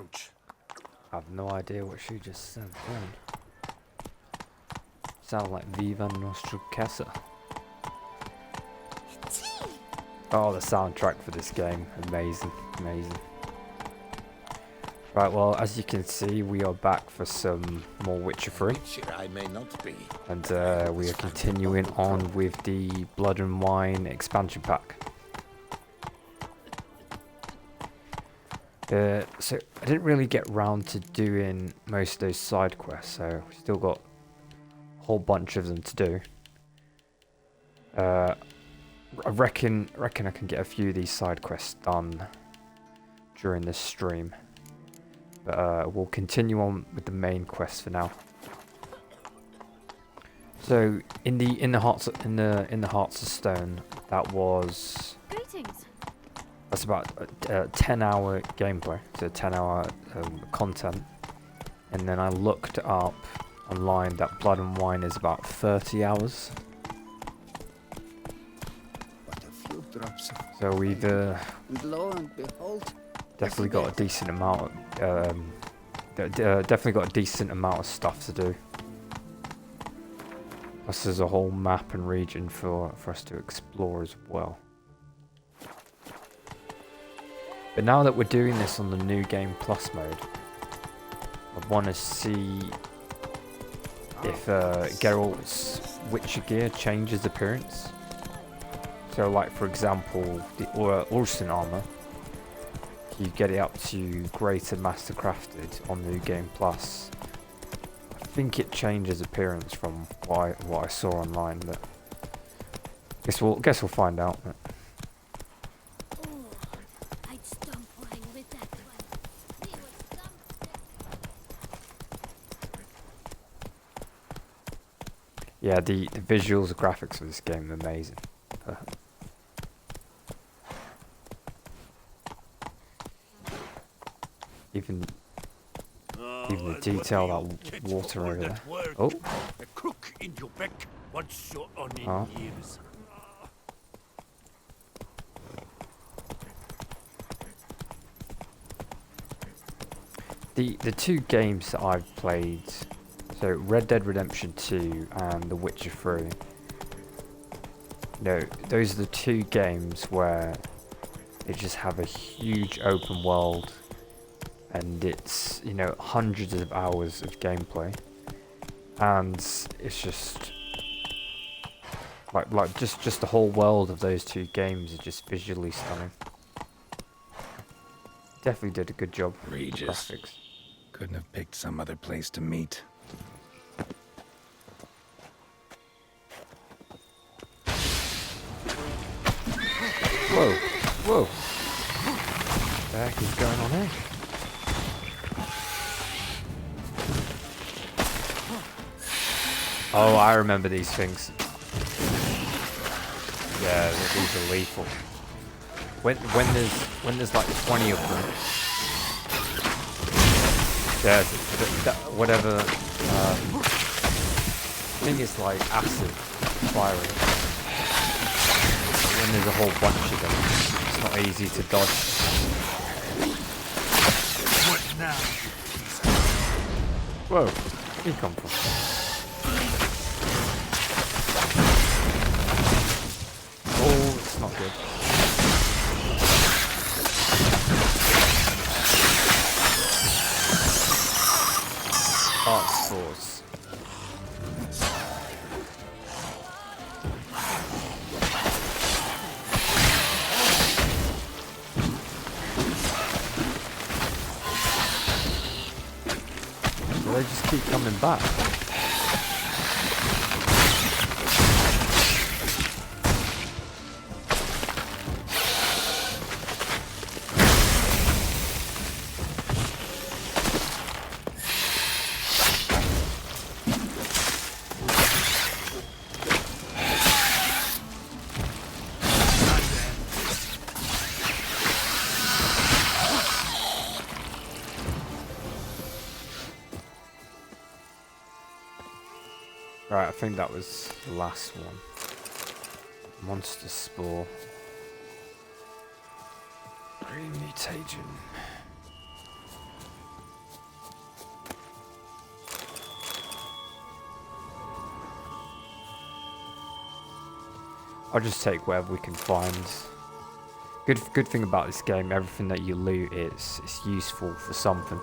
approach. I have no idea what she just said then. Sound like Viva Nostra Casa. Oh, the soundtrack for this game. Amazing, amazing. Right, well, as you can see, we are back for some more Witcher 3. I may not be. And we are continuing on with the Blood and Wine expansion pack. So I didn't really get round to doing most of those side quests, so we still got a whole bunch of them to do. I reckon I can get a few of these side quests done during this stream. But we'll continue on with the main quest for now. So in the Hearts of Stone, that was. Greetings. That's about a 10-hour gameplay, so 10-hour content. And then I looked up online that Blood and Wine is about 30 hours. But a few drops of So we've lo and behold, definitely got a decent amount of definitely got a decent amount of stuff to do. Plus there's a whole map and region for us to explore as well. But now that we're doing this on the new game plus mode, I want to see if Geralt's Witcher gear changes appearance. So like for example the Orson armor, you get it up to Greater Master Crafted on New Game Plus. I think it changes appearance from what I saw online, but guess we'll find out. Yeah, the visuals, the graphics of this game are amazing. Even the detail, that water over there. Oh. A crook in your back once you're on in Oh. years. The two games that I've played, so Red Dead Redemption 2 and The Witcher 3, those are the two games where they just have a huge open world, and it's hundreds of hours of gameplay, and it's just like just the whole world of those two games is just visually stunning. Definitely did a good job with the Regis. graphics. Couldn't have picked some other place to meet. Whoa, whoa. What the heck is going on here? Oh, I remember these things. Yeah, these are lethal. When there's like 20 of them. Yeah, whatever. I think it's like acid firing. When there's a whole bunch of them, it's not easy to dodge. What now? Whoa, where did he come from? Oh, it's not good. Arc Force. Well, they just keep coming back. Right, I think that was the last one. Monster Spore. Mutation. I'll just take whatever we can find. Good thing about this game, everything that you loot is useful for something.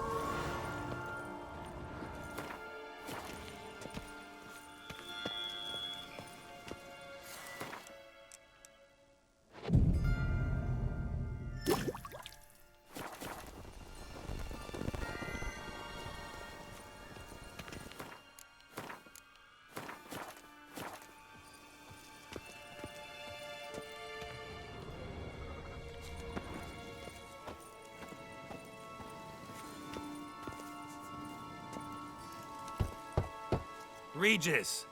Regis!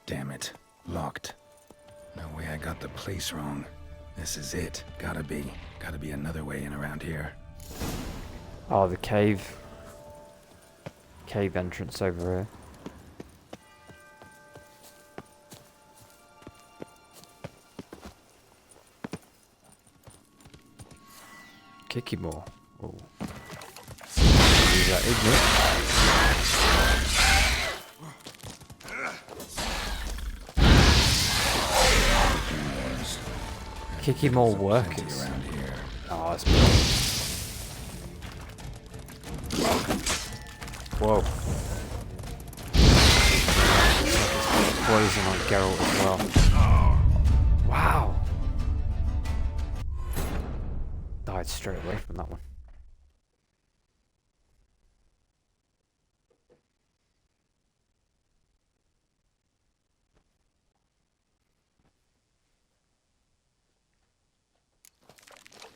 Damn it. Locked. No way I got the place wrong. This is it. Gotta be. Gotta be another way in around here. Oh, the cave. Cave entrance over here. Kicky more. Oh. Use that ignite. Kicky more workers. Around here. Oh, that's brilliant. Whoa. Poison on Geralt as well. Wow. Died straight away from that one.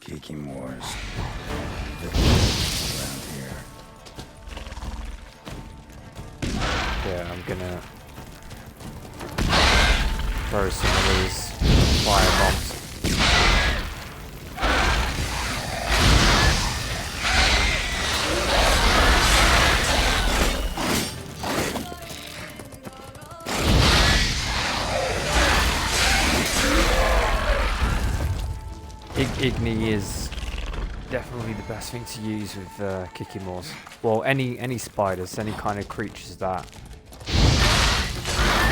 Geeky Moors. Around here. Yeah, I'm gonna throw some of these fire bombs. Igni is definitely the best thing to use with Kikimors. Well, any spiders, any kind of creatures that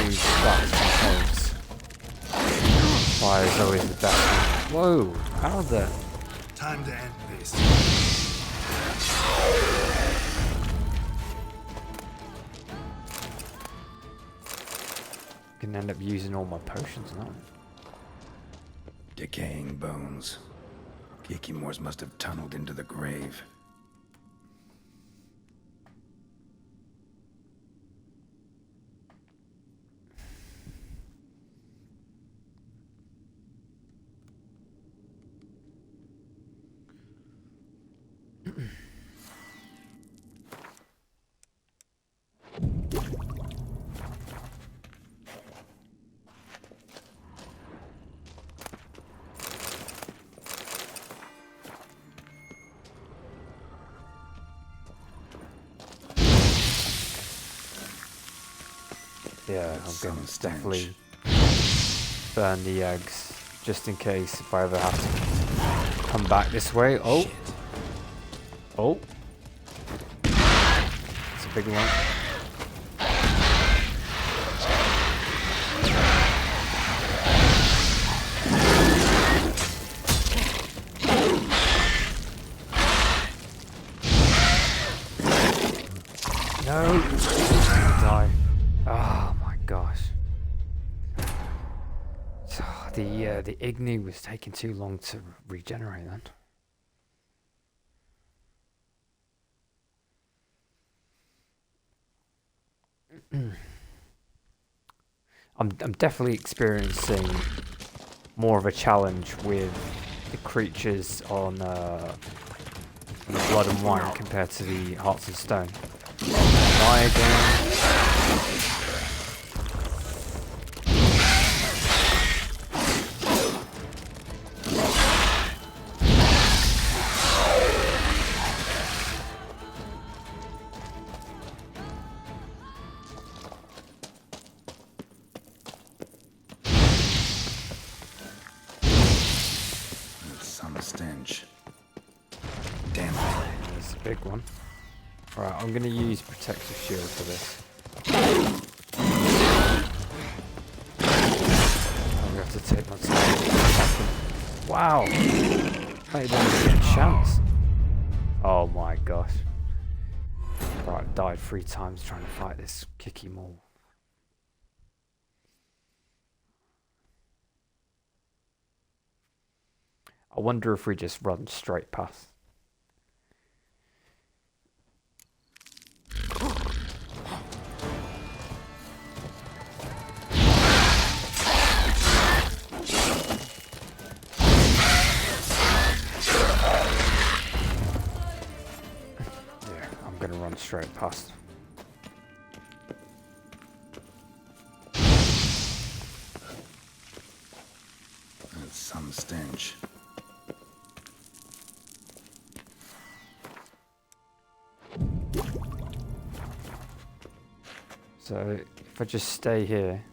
use caves. Fire is always the best one. Whoa, how the... Time to end this. Can end up using all my potions now. Decaying bones. Geeky Moors must have tunneled into the grave. Yeah, I'm going to definitely burn the eggs, just in case if I ever have to come back this way. Oh! Shit. Oh! It's a big one. No! I'm gonna die. Oh my gosh. So the Igni was taking too long to regenerate then. I'm definitely experiencing more of a challenge with the creatures on the Blood and Wine compared to the Hearts and Stone. Die again. Some stench. Damn it. There's a big one. Right, I'm going to use protective shield for this. I'm going to take my time. Wow! Not even a chance. Oh my gosh. Right, I've died 3 times trying to fight this kicky mole. I wonder if we just run straight past. Run straight past. That's some stench. So if I just stay here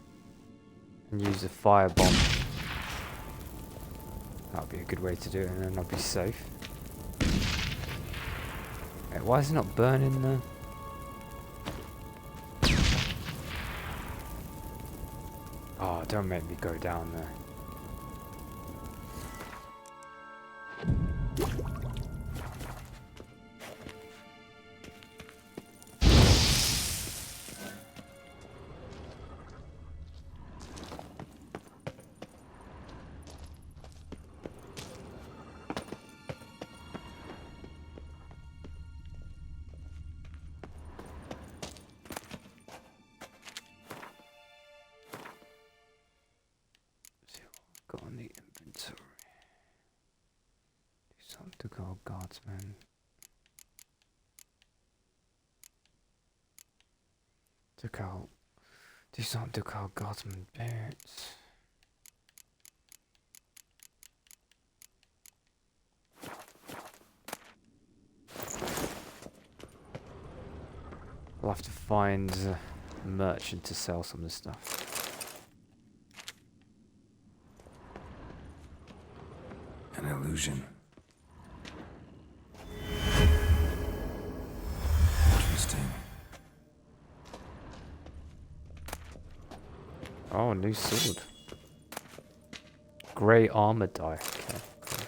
and use a fire bomb, that'll be a good way to do it, and then I'll be safe. Wait, why is it not burning there? Oh, don't make me go down there. Got on the inventory. Do something to call guardsman. Do something to call guardsman parents. I'll have to find a merchant to sell some of the stuff. An illusion. Interesting. Oh, new sword. Grey armor die. Okay, cool.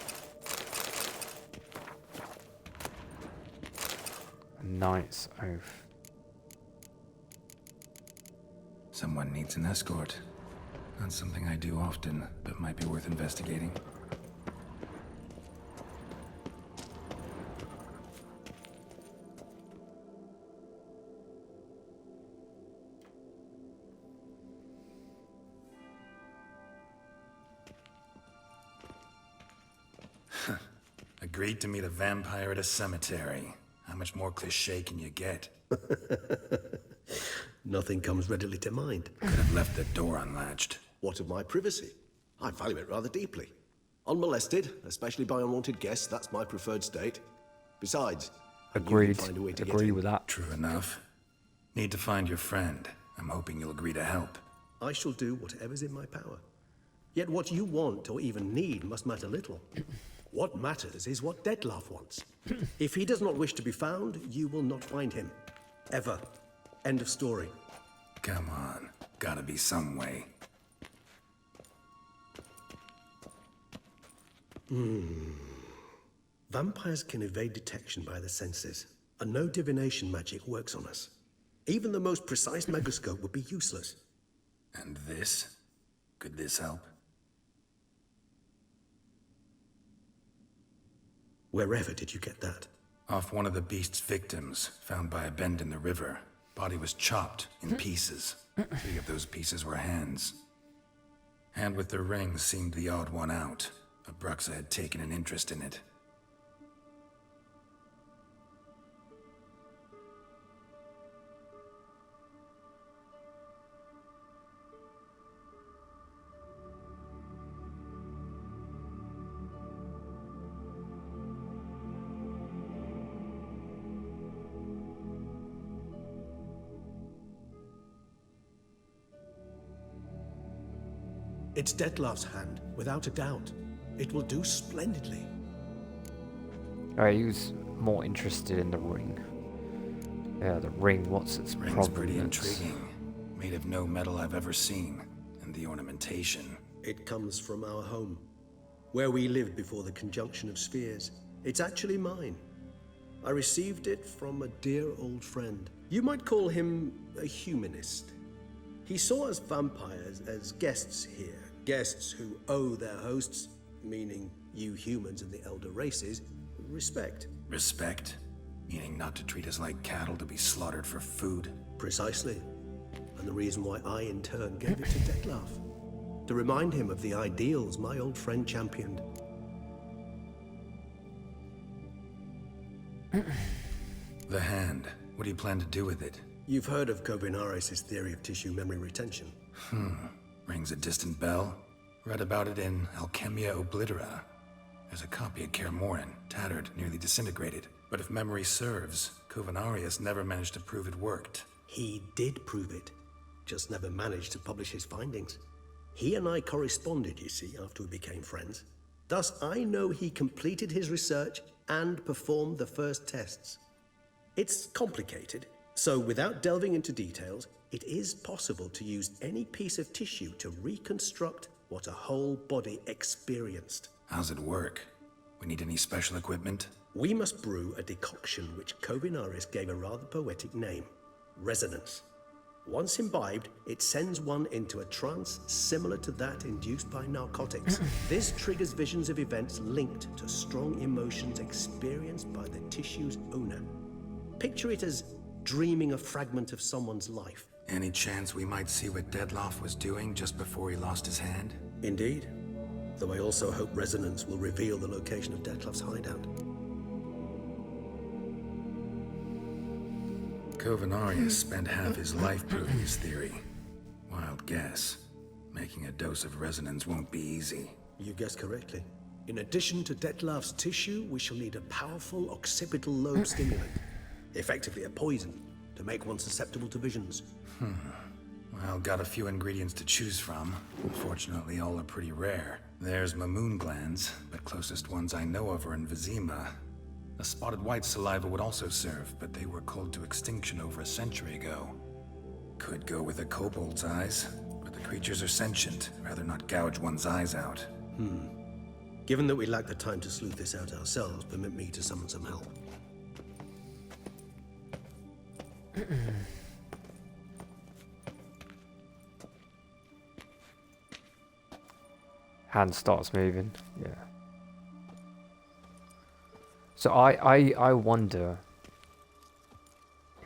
A knight's oath. Someone needs an escort. Not something I do often, but might be worth investigating. Agreed to meet a vampire at a cemetery. How much more cliché can you get? Nothing comes readily to mind. Could have left the door unlatched. What of my privacy? I value it rather deeply. Unmolested, especially by unwanted guests, that's my preferred state. Besides, I knew you'd Agreed. find a way to get Agree in. with that. True enough. Need to find your friend. I'm hoping you'll agree to help. I shall do whatever's in my power. Yet what you want or even need must matter little. What matters is what Dettlaff wants. If he does not wish to be found, you will not find him. Ever. End of story. Come on. Gotta be some way. Vampires can evade detection by the senses, and no divination magic works on us. Even the most precise megascope would be useless. And this? Could this help? Wherever did you get that? Off one of the beast's victims, found by a bend in the river. Body was chopped in pieces. 3 of those pieces were hands. Hand with the ring seemed the odd one out. Abruxa had taken an interest in it. It's Dettlaff's hand, without a doubt. It will do splendidly. Alright, he was more interested in the ring. Yeah, the ring, what's its Ring's problem? pretty intriguing. Made of no metal I've ever seen. And the ornamentation. It comes from our home, where we lived before the conjunction of spheres. It's actually mine. I received it from a dear old friend. You might call him a humanist. He saw us vampires as guests here, guests who owe their hosts, meaning you humans and the elder races, respect. Respect? Meaning not to treat us like cattle to be slaughtered for food? Precisely. And the reason why I, in turn, gave it to Dettlaff. To remind him of the ideals my old friend championed. The hand. What do you plan to do with it? You've heard of Kovinaris' theory of tissue memory retention. Rings a distant bell. Read about it in Alchemia Oblitera. There's a copy at Kaer Morhen, tattered, nearly disintegrated. But if memory serves, Kovinaris never managed to prove it worked. He did prove it, just never managed to publish his findings. He and I corresponded, you see, after we became friends. Thus, I know he completed his research and performed the first tests. It's complicated, so without delving into details, it is possible to use any piece of tissue to reconstruct what a whole body experienced. How's it work? We need any special equipment? We must brew a decoction which Kovinaris gave a rather poetic name, resonance. Once imbibed, it sends one into a trance similar to that induced by narcotics. This triggers visions of events linked to strong emotions experienced by the tissue's owner. Picture it as dreaming a fragment of someone's life. Any chance we might see what Dettlaff was doing just before he lost his hand? Indeed. Though I also hope resonance will reveal the location of Dettlaff's hideout. Kovinaris spent half his life proving his theory. Wild guess. Making a dose of resonance won't be easy. You guessed correctly. In addition to Dettlaff's tissue, we shall need a powerful occipital lobe stimulant. Effectively a poison, to make one susceptible to visions. Well, got a few ingredients to choose from. Unfortunately, all are pretty rare. There's Mamoon glands, but closest ones I know of are in Vizima. A spotted white saliva would also serve, but they were cold to extinction over a century ago. Could go with a kobold's eyes, but the creatures are sentient. Rather not gouge one's eyes out. Given that we lack the time to sleuth this out ourselves, permit me to summon some help. Hand starts moving. Yeah. So I wonder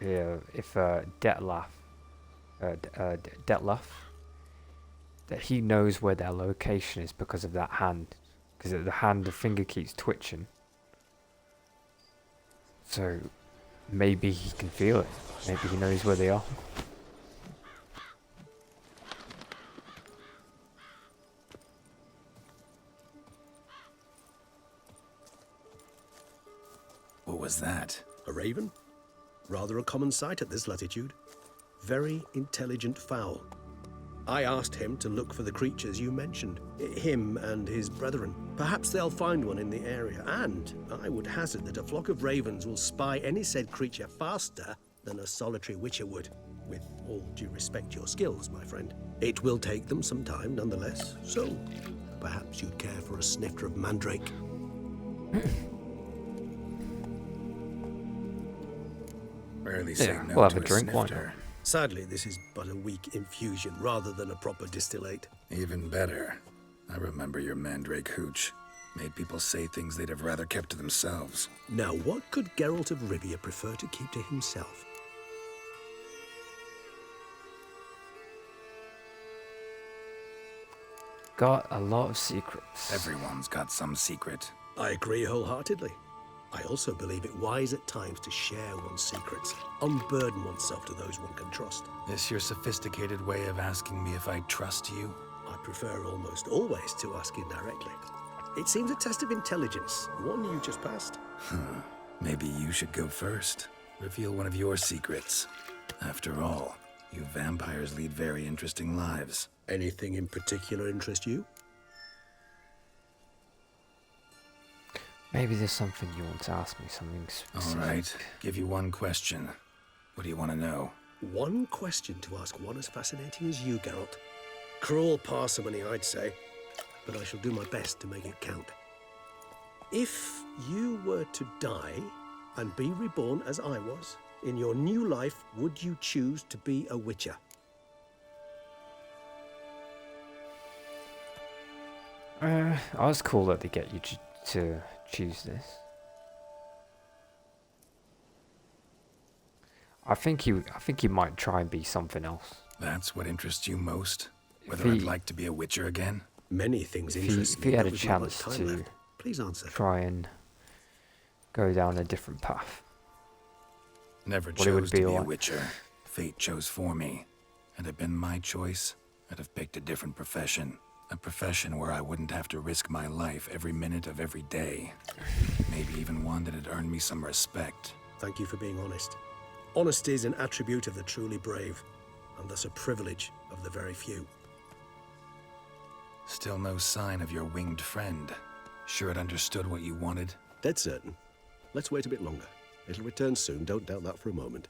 if Dettlaff, that he knows where their location is because of that hand, because the finger keeps twitching. So maybe he can feel it. Maybe he knows where they are. What was that? A raven? Rather a common sight at this latitude. Very intelligent fowl. I asked him to look for the creatures you mentioned. Him and his brethren. Perhaps they'll find one in the area, and I would hazard that a flock of ravens will spy any said creature faster than a solitary witcher would. With all due respect to your skills, my friend. It will take them some time, nonetheless, so perhaps you'd care for a snifter of mandrake. Rarely say Yeah, no we'll have to a drink, why not? snifter. Sadly, this is but a weak infusion rather than a proper distillate. Even better. I remember your mandrake hooch. Made people say things they'd have rather kept to themselves. Now, what could Geralt of Rivia prefer to keep to himself? Got a lot of secrets. Everyone's got some secret. I agree wholeheartedly. I also believe it wise at times to share one's secrets, unburden oneself to those one can trust. This your sophisticated way of asking me if I trust you? I prefer almost always to ask indirectly. It seems a test of intelligence, one you just passed. Maybe you should go first. Reveal one of your secrets. After all, you vampires lead very interesting lives. Anything in particular interest you? Maybe there's something you want to ask me, something specific. All right, give you one question. What do you want to know? One question to ask one as fascinating as you, Geralt. Cruel parsimony, I'd say. but I shall do my best to make it count. If you were to die and be reborn as I was, in your new life, would you choose to be a witcher? I was cool that they get you to choose this. I think you might try and be something else. That's what interests you most? Whether If I'd he- like to be a witcher again? Many things If interest he me. had but a with not much chance time to left. Please answer. try and go down a different path. Never What it would chose to be be a like. witcher. Fate chose for me. Had it been my choice, I'd have picked a different profession. A profession where I wouldn't have to risk my life every minute of every day. Maybe even one that'd earn me some respect. Thank you for being honest. Honesty is an attribute of the truly brave, and thus a privilege of the very few. Still no sign of your winged friend. Sure it understood what you wanted? Dead certain. Let's wait a bit longer. It'll return soon, don't doubt that for a moment.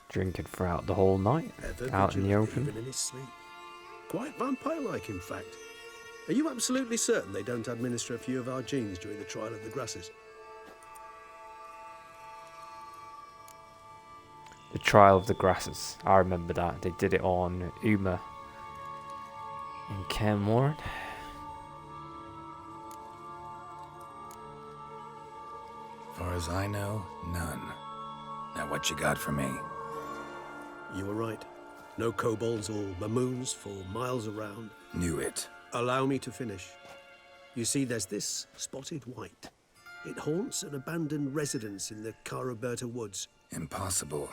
Drinking throughout the whole night, Ever out in the vigilant, open. even in his sleep. Quite vampire-like, in fact. Are you absolutely certain they don't administer a few of our genes during the trial of the grasses? The Trial of the Grasses. I remember that. They did it on Uma in Cairnmore. Far as I know, none. Now what you got for me? You were right. No kobolds or mamoons for miles around. Knew it. Allow me to finish. You see, there's this spotted wight. It haunts an abandoned residence in the Caraberta woods. Impossible.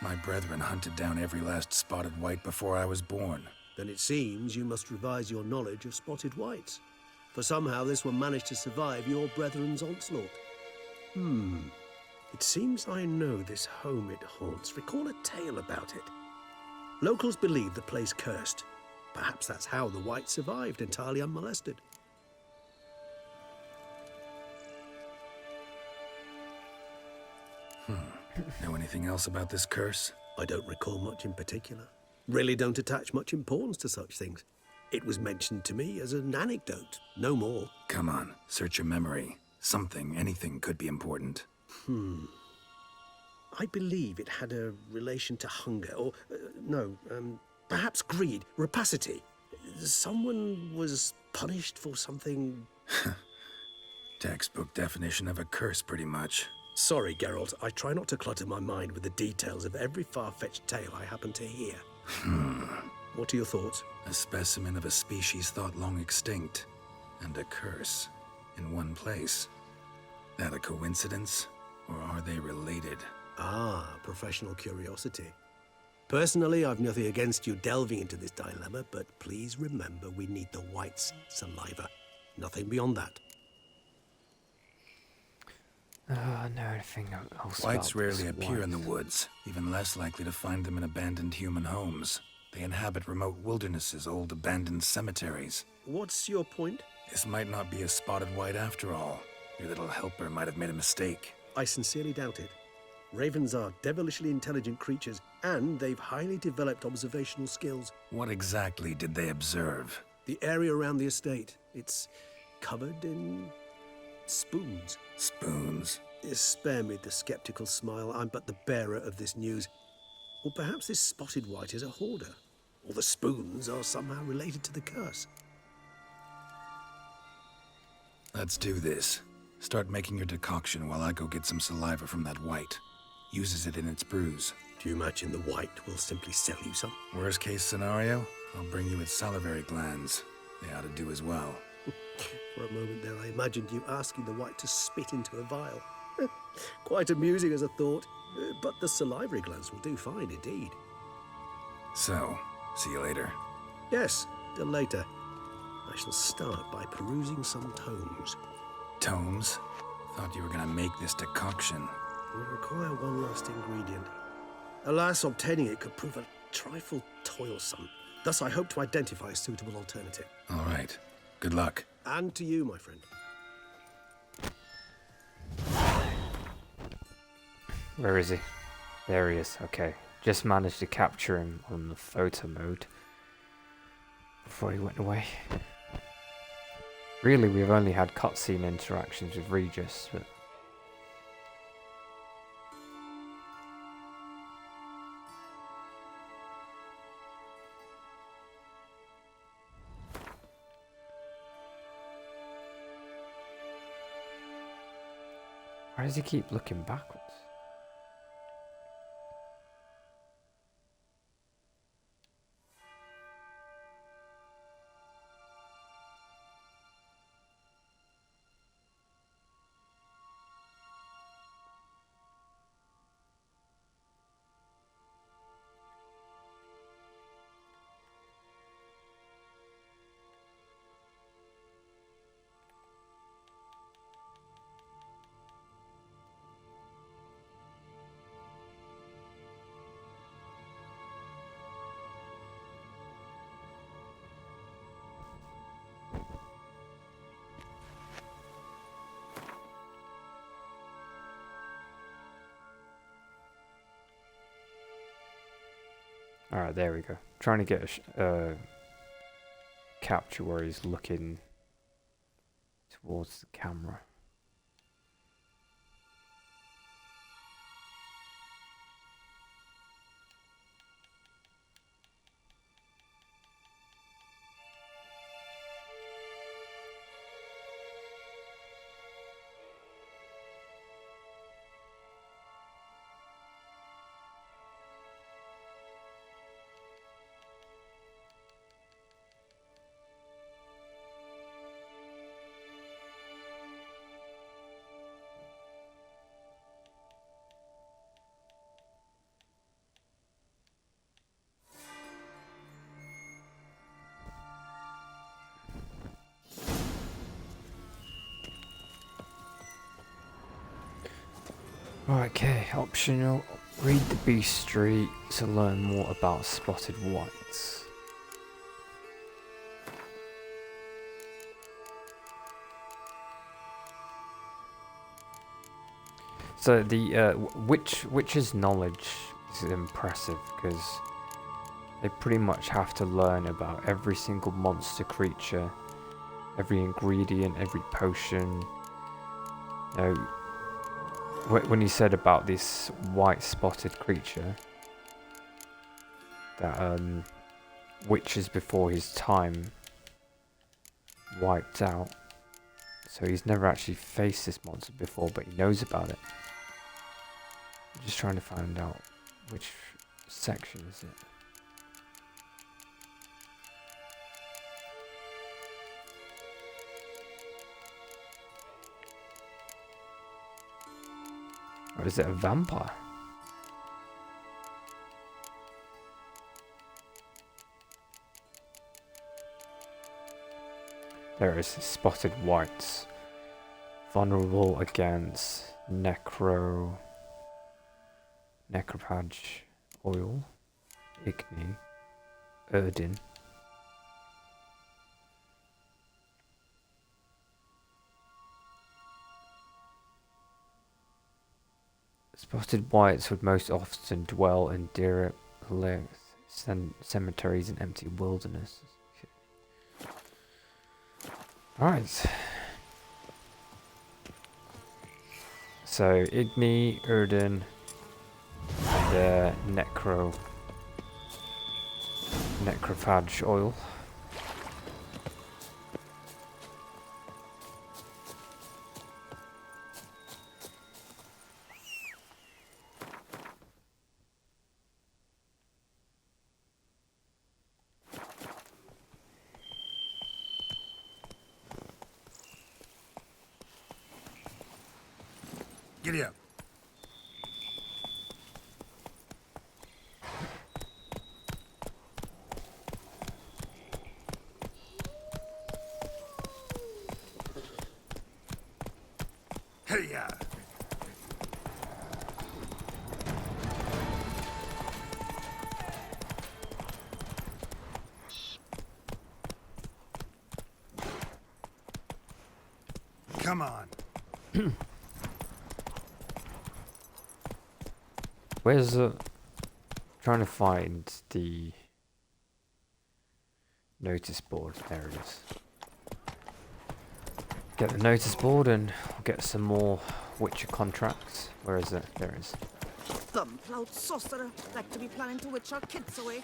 My brethren hunted down every last spotted wight before I was born. Then it seems you must revise your knowledge of spotted wights. For somehow this one managed to survive your brethren's onslaught. It seems I know this home it haunts. Recall a tale about it. Locals believe the place cursed. Perhaps that's how the wight survived entirely unmolested. Know anything else about this curse? I don't recall much in particular. Really don't attach much importance to such things. It was mentioned to me as an anecdote, no more. Come on, search your memory. Something, anything could be important. I believe it had a relation to hunger, or perhaps greed, rapacity. Someone was punished for something. Textbook definition of a curse, pretty much. Sorry, Geralt, I try not to clutter my mind with the details of every far-fetched tale I happen to hear. What are your thoughts? A specimen of a species thought long extinct, and a curse in one place. That a coincidence, or are they related? Ah, professional curiosity. Personally, I've nothing against you delving into this dilemma, but please remember we need the wight's saliva. Nothing beyond that. I know anything else Wights about this rarely appear in the wight. woods, even less likely to find them in abandoned human homes. They inhabit remote wildernesses, old abandoned cemeteries. What's your point? This might not be a spotted wight after all. Your little helper might have made a mistake. I sincerely doubt it. Ravens are devilishly intelligent creatures, and they've highly developed observational skills. What exactly did they observe? The area around the estate, it's covered in spoons. Spoons? Spare me the skeptical smile. I'm but the bearer of this news. Or perhaps this spotted wight is a hoarder. Or the spoons are somehow related to the curse. Let's do this. Start making your decoction while I go get some saliva from that wight. Uses it in its brews. Do you imagine the wight will simply sell you some? Worst case scenario, I'll bring you its salivary glands. They ought to do as well. For a moment there, I imagined you asking the wight to spit into a vial. Quite amusing as a thought, but the salivary glands will do fine indeed. So, see you later. Yes, till later. I shall start by perusing some tomes. Tomes? Thought you were gonna make this decoction. We require one last ingredient. Alas, obtaining it could prove a trifle toilsome. Thus, I hope to identify a suitable alternative. All right. Good luck. And to you, my friend. Where is he? There he is. Okay. Just managed to capture him on the photo mode before he went away. Really, we've only had cutscene interactions with Regis, but... Why does he keep looking backwards? Alright, there we go. Trying to get a capture where he's looking towards the camera. Okay, optional. Read the Beast Street to learn more about spotted wights. So the witch's knowledge is impressive because they pretty much have to learn about every single monster creature, every ingredient, every potion. You know, when he said about this white spotted creature that witches before his time wiped out, so he's never actually faced this monster before, but he knows about it. I'm just trying to find out which section is it. Or is it a vampire? There is spotted wights. Vulnerable against necrophage oil, igni, erdin. Spotted wights would most often dwell in derelict cemeteries and empty wildernesses. Right. So igni, erdin, and necrophage oil. Giddy up. Hey-ya! on. Where's trying to find the notice board. There it is. Get the notice board and we'll get some more Witcher contracts. Where is it? There it is. Thumb-ploughed sorcerer, like to be planning to witch our kids away.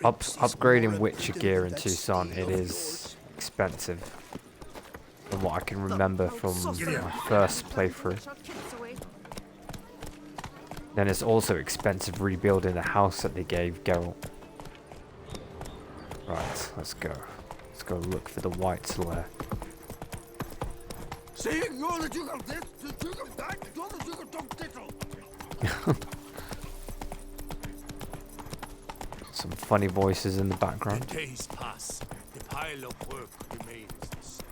Upgrading Witcher gear in Tucson, it is expensive. From what I can remember from my first playthrough. Then it's also expensive rebuilding the house that they gave Geralt. Right, let's go. Let's go look for the wight's lair. Some funny voices in the background. The days pass. The pile of work remains the same.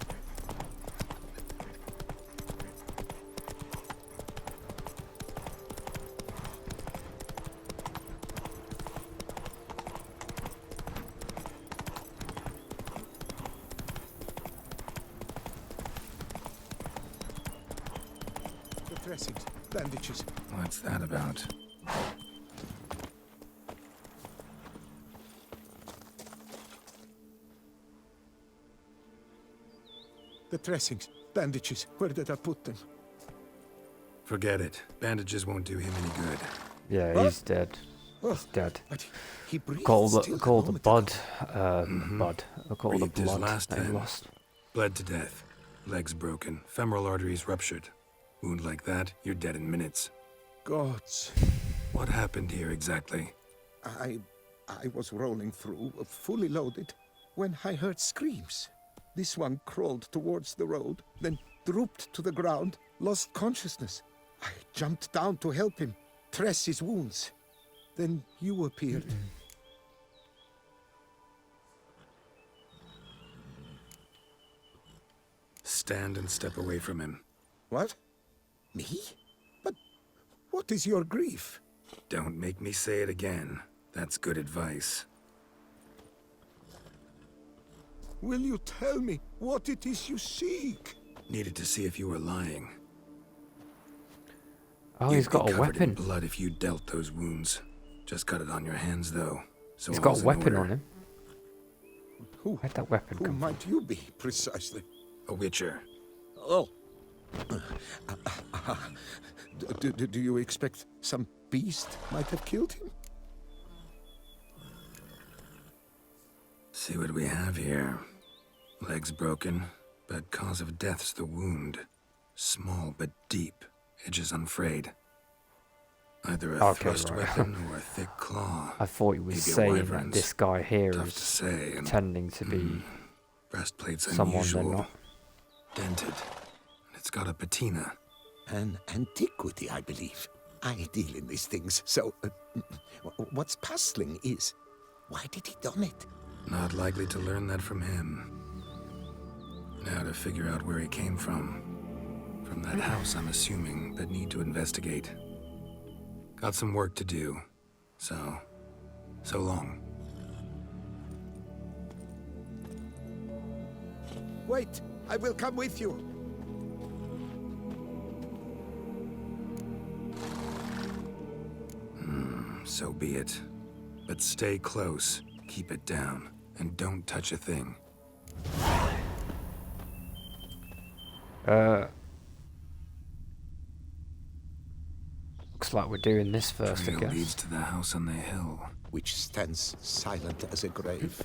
The dressings, bandages. What's that about? The dressings, bandages. Where did I put them? Forget it. Bandages won't do him any good. Yeah, he's dead. He's dead. But he breathed Call still the a bud. moment Bud. Call the Breathed his blood. last They then. lost. Bled to death. Legs broken. Femoral arteries ruptured. Wound like that, you're dead in minutes. Gods. What happened here exactly? I was rolling through, fully loaded, when I heard screams. This one crawled towards the road, then drooped to the ground, lost consciousness. I jumped down to help him, dress his wounds. Then you appeared. Stand and step away from him. What? Me? But what is your grief? Don't make me say it again. That's good advice. Will you tell me what it is you seek? Needed to see if you were lying. Oh, he's You'd got be a covered in weapon. blood if you dealt those wounds. Just cut it on your hands, though. So He's got all's a in weapon order. on him. Where'd that weapon Who come from? might you be, precisely? A witcher. Oh. Do you expect some beast might have killed him? See what we have here. Legs broken, but cause of death's the wound. Small but deep, edges unfrayed. Either a Okay, thrust right. weapon or a thick claw. I thought he was Maybe a saying that wyvern's. this guy here Tough is to say, and pretending to be breastplate's someone unusual. they're not. Dented. And it's got a patina. An antiquity, I believe. I deal in these things, so... what's puzzling is, why did he done it? Not likely to learn that from him. Now to figure out where he came from. From that house, I'm assuming, but need to investigate. Got some work to do. So long. Wait, I will come with you. So be it. But stay close, keep it down, and don't touch a thing. Looks like we're doing this first, I Trail guess. leads to the house on the hill. Which stands silent as a grave.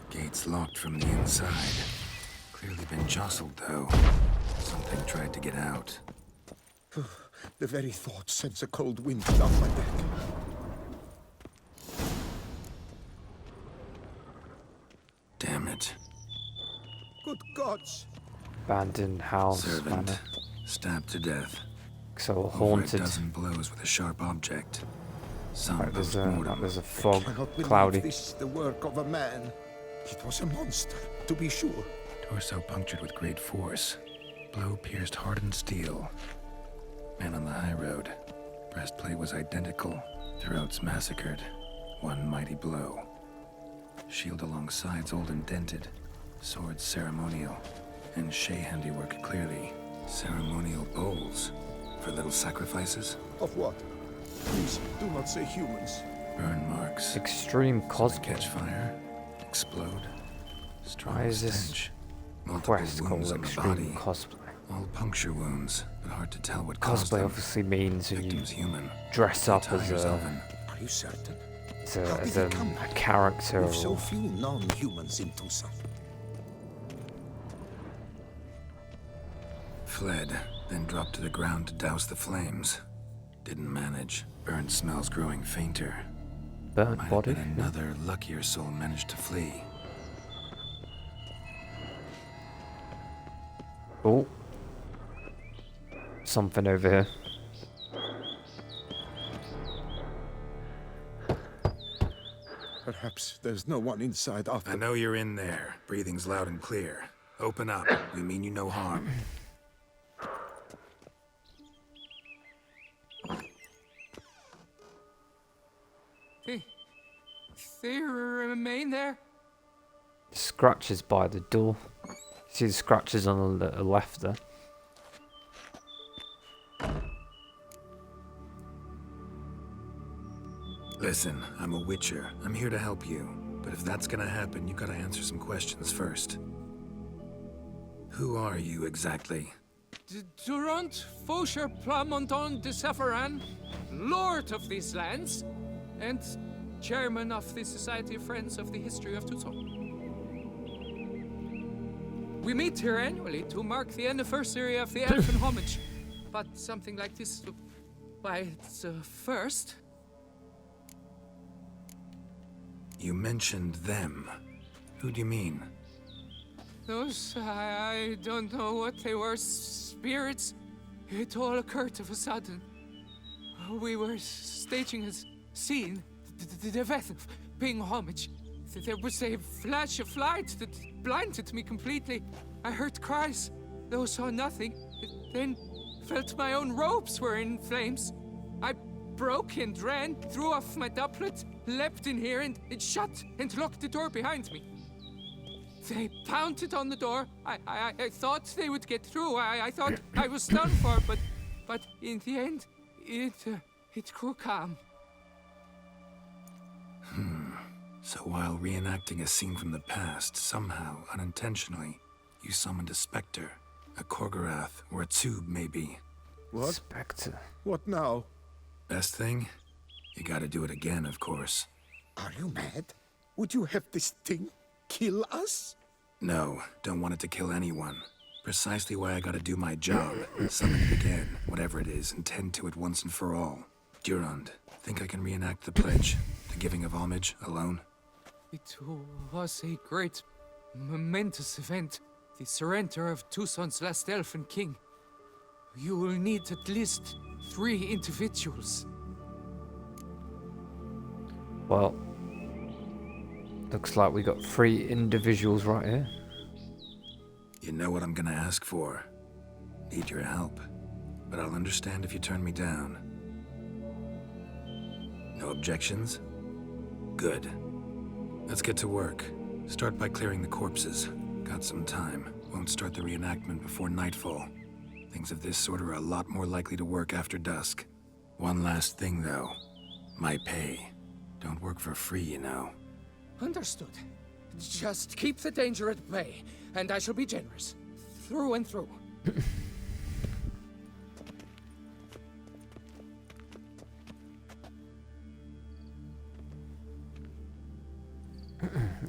Gates locked from the inside. Clearly been jostled, though. Something tried to get out. The very thought sends a cold wind down my back. Damn it. Good gods! Abandoned house, Servant. manor. Stabbed to death. So Over a haunted. dozen blows with a sharp object. Some Right, there's a post-mortem. fog, Cannot believe cloudy. this is the work of a man. It was a monster, to be sure. Torso punctured with great force. Blow pierced hardened steel. Man on the high road. Breastplate was identical. Throats massacred. One mighty blow. Shield along sides old and dented. Sword ceremonial. And Shay handiwork clearly. Ceremonial bowls. For little sacrifices? Of what? Please, do not say humans. Burn marks. Extreme cosplay. Catch fire. Explode. Strong Why is this stench. Multiple quest wounds called on the extreme body. cosplay? All puncture wounds, but hard to tell what caused Cosplay them. obviously means you Victim's human. dress up as Tiger's a, oven. Are you certain? as a, How did as he a, come a back? character With so or few non-humans in Tucson. Fled, then dropped to the ground to douse the flames. Didn't manage. Burnt smells growing fainter. burnt Might have body. been another luckier soul managed to flee. Oh. Something over here. Perhaps there's no one inside after. I know you're in there. Breathing's loud and clear. Open up. We mean you no harm. They remain there? Scratches by the door. See the scratches on the left there. Listen, I'm a witcher. I'm here to help you. But if that's gonna happen, you gotta answer some questions first. Who are you exactly? Durant Faucher Plamonton de Safaran, Lord of these lands, and Chairman of the Society of Friends of the History of Tucson. We meet here annually to mark the anniversary of the Elfin Homage, but something like this, by its first. You mentioned them. Who do you mean? Those, I don't know what they were, spirits. It all occurred of a sudden. We were staging a scene, the death of paying homage. There was a flash of light that blinded me completely. I heard cries, though saw nothing. Then felt my own robes were in flames. I broke and ran, threw off my doublet, leapt in here and it shut and locked the door behind me. They pounded on the door. I thought they would get through. I thought I was done for, but in the end, it grew calm. So while reenacting a scene from the past, somehow, unintentionally, you summoned a specter, a Korgorath, or a tube, maybe. What? Spectre. What now? Best thing? You gotta do it again, of course. Are you mad? Would you have this thing kill us? No, don't want it to kill anyone. Precisely why I gotta do my job. Summon it again, whatever it is, and tend to it once and for all. Durand, think I can reenact the pledge, the giving of homage, alone? It was a great, momentous event. The surrender of Tucson's last elfin king. You will need at least 3 individuals. Well, looks like we got 3 individuals right here. You know what I'm gonna ask for. Need your help. But I'll understand if you turn me down. No objections? Good. Let's get to work. Start by clearing the corpses. Got some time. Won't start the reenactment before nightfall. Things of this sort are a lot more likely to work after dusk. One last thing, though. My pay. Don't work for free, you know. Understood. Just keep the danger at bay, and I shall be generous. Through and through.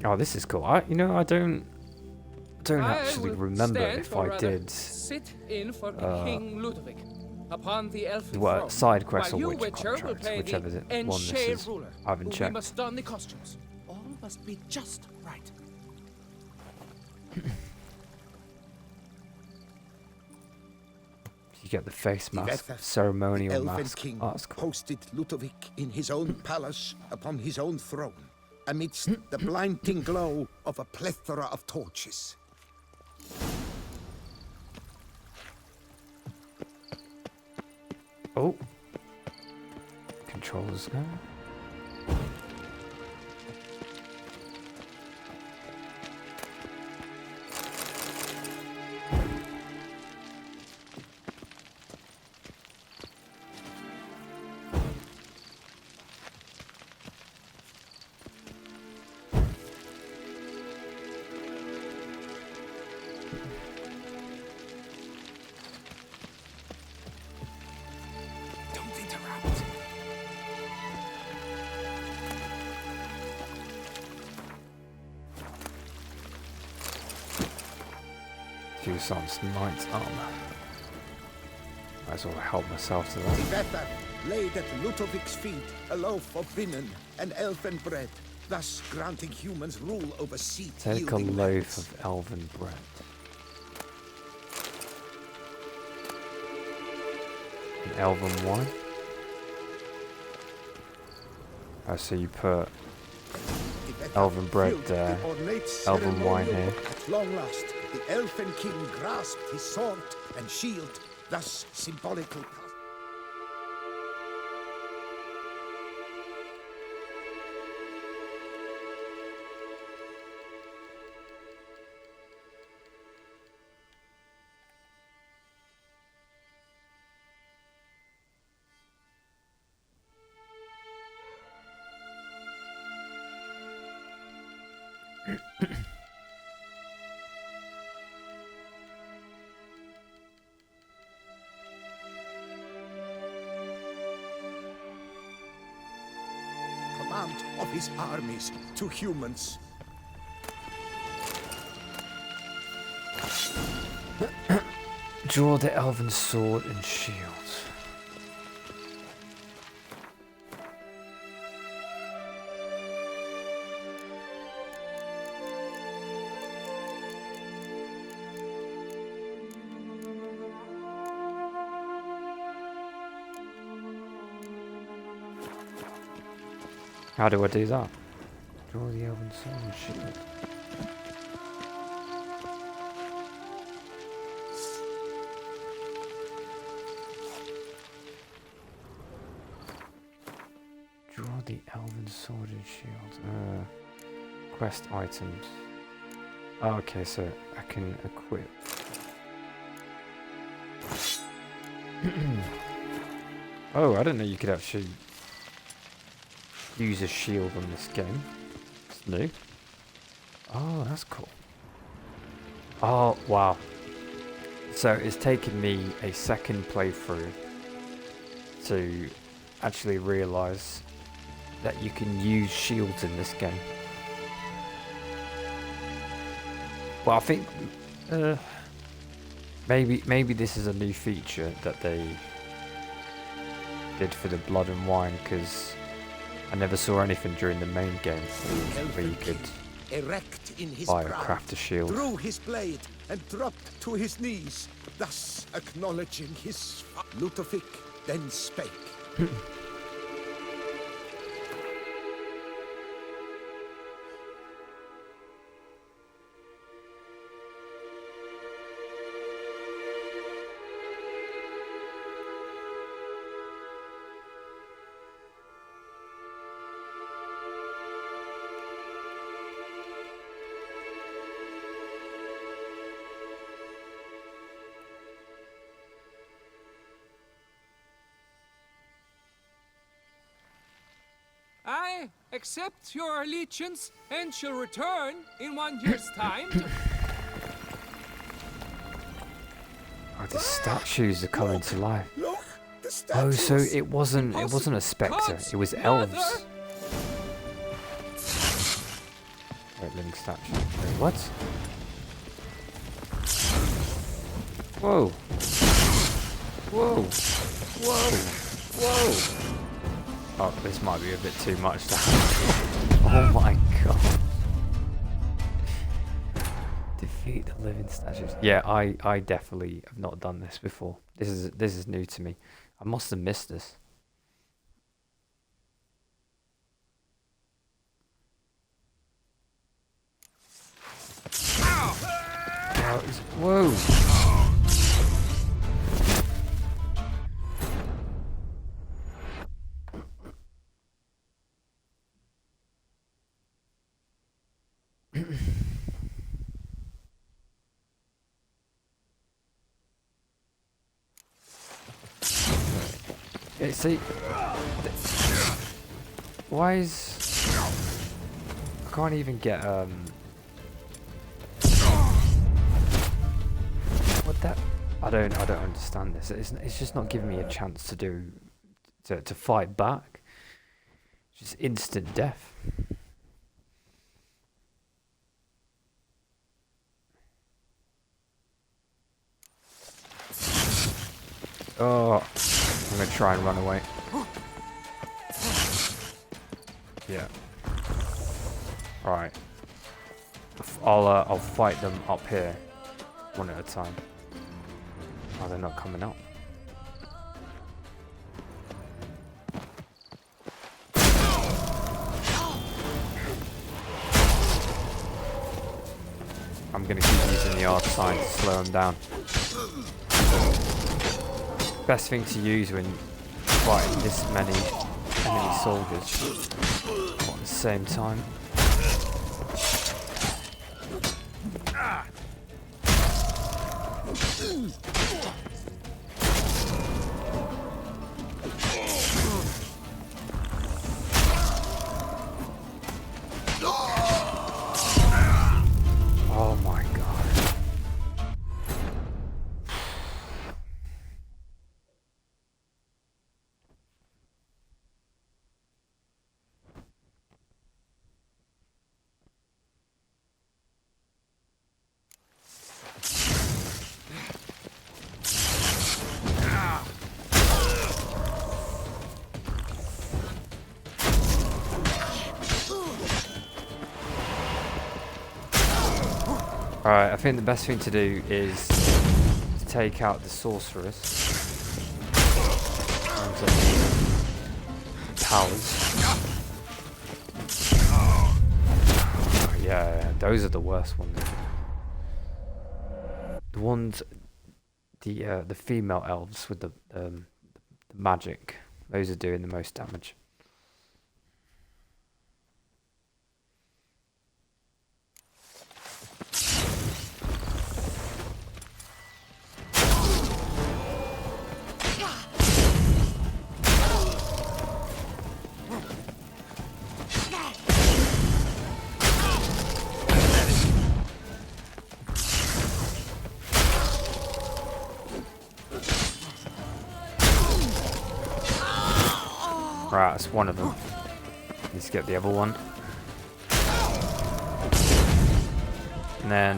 Oh, this is cool. I don't actually will remember stand, if or I rather, did sit in for King Ludovic upon the elfin what throne, side quest while or you, which Witcher, will contract, play whichever the one this Enshade is. ruler. I haven't We checked. must don the costumes. All must be just right. You get the face mask, Dettlaff, ceremonial the Elven mask. king Oh, that's cool. posted Ludovic in his own palace upon his own throne, amidst the blinding glow of a plethora of torches. Oh. Controls now. Don't interrupt. Use on knight's armor. Might as well help myself to that. Dettlaff laid at Ludovic's feet a loaf of linen and elfin bread, thus granting humans rule over seed. Take a loaf of elven bread. An elven wine. Oh, so you put elven bread there, elven wine here. At long last, the elfin king grasped his sword and shield, thus symbolically. Command of his armies to humans. Draw the elven sword and shield. How do I do that? Draw the elven sword and shield. Draw the elven sword and shield. Quest items. Oh, okay, so I can equip. Oh, I didn't know you could actually use a shield on this game. It's new. Oh, that's cool. Oh, wow. So it's taken me a second playthrough to actually realise that you can use shields in this game. Well, I think maybe this is a new feature that they did for the Blood and Wine, because I never saw anything during the main game where you could Erect in his buy or brow, craft a shield. drew his blade and dropped to his knees, thus acknowledging his Ludovic then spake. I accept your allegiance and shall return in 1 year's time to... Oh, the statues are coming to life. Look, the Oh, statues! so it wasn't a spectre, it was elves. Wait, living statue. Wait, what? Whoa. Whoa. Whoa. Whoa. Oh, this might be a bit too much now. Oh my god. Defeat the living statues. Yeah, I definitely have not done this before. This is new to me. I must have missed this. Whoa. Okay, see, why is I can't even get what that? I don't understand this. It's just not giving me a chance to fight back. Just instant death. Oh, I'm gonna try and run away. Yeah. All right. I'll fight them up here, one at a time. Oh, they're not coming up. I'm gonna keep using the R sign to slow them down. Best thing to use when fighting this many enemy soldiers at the same time. Oh my god. Alright, I think the best thing to do is to take out the sorceress. And powers. Oh, yeah, those are the worst ones. The ones, the female elves with the magic, those are doing the most damage. Right, that's one of them. Let's get the other one. And then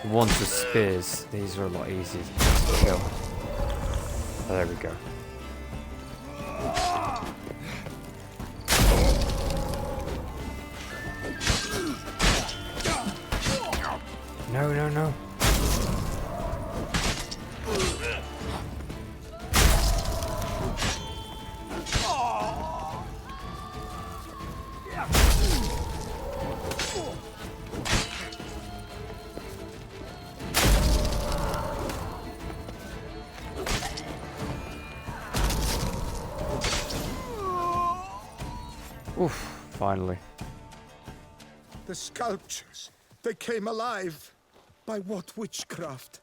the ones with spears, these are a lot easier to kill. Oh, there we go. No, no, no. Oof, finally. The sculptures, they came alive. By what witchcraft?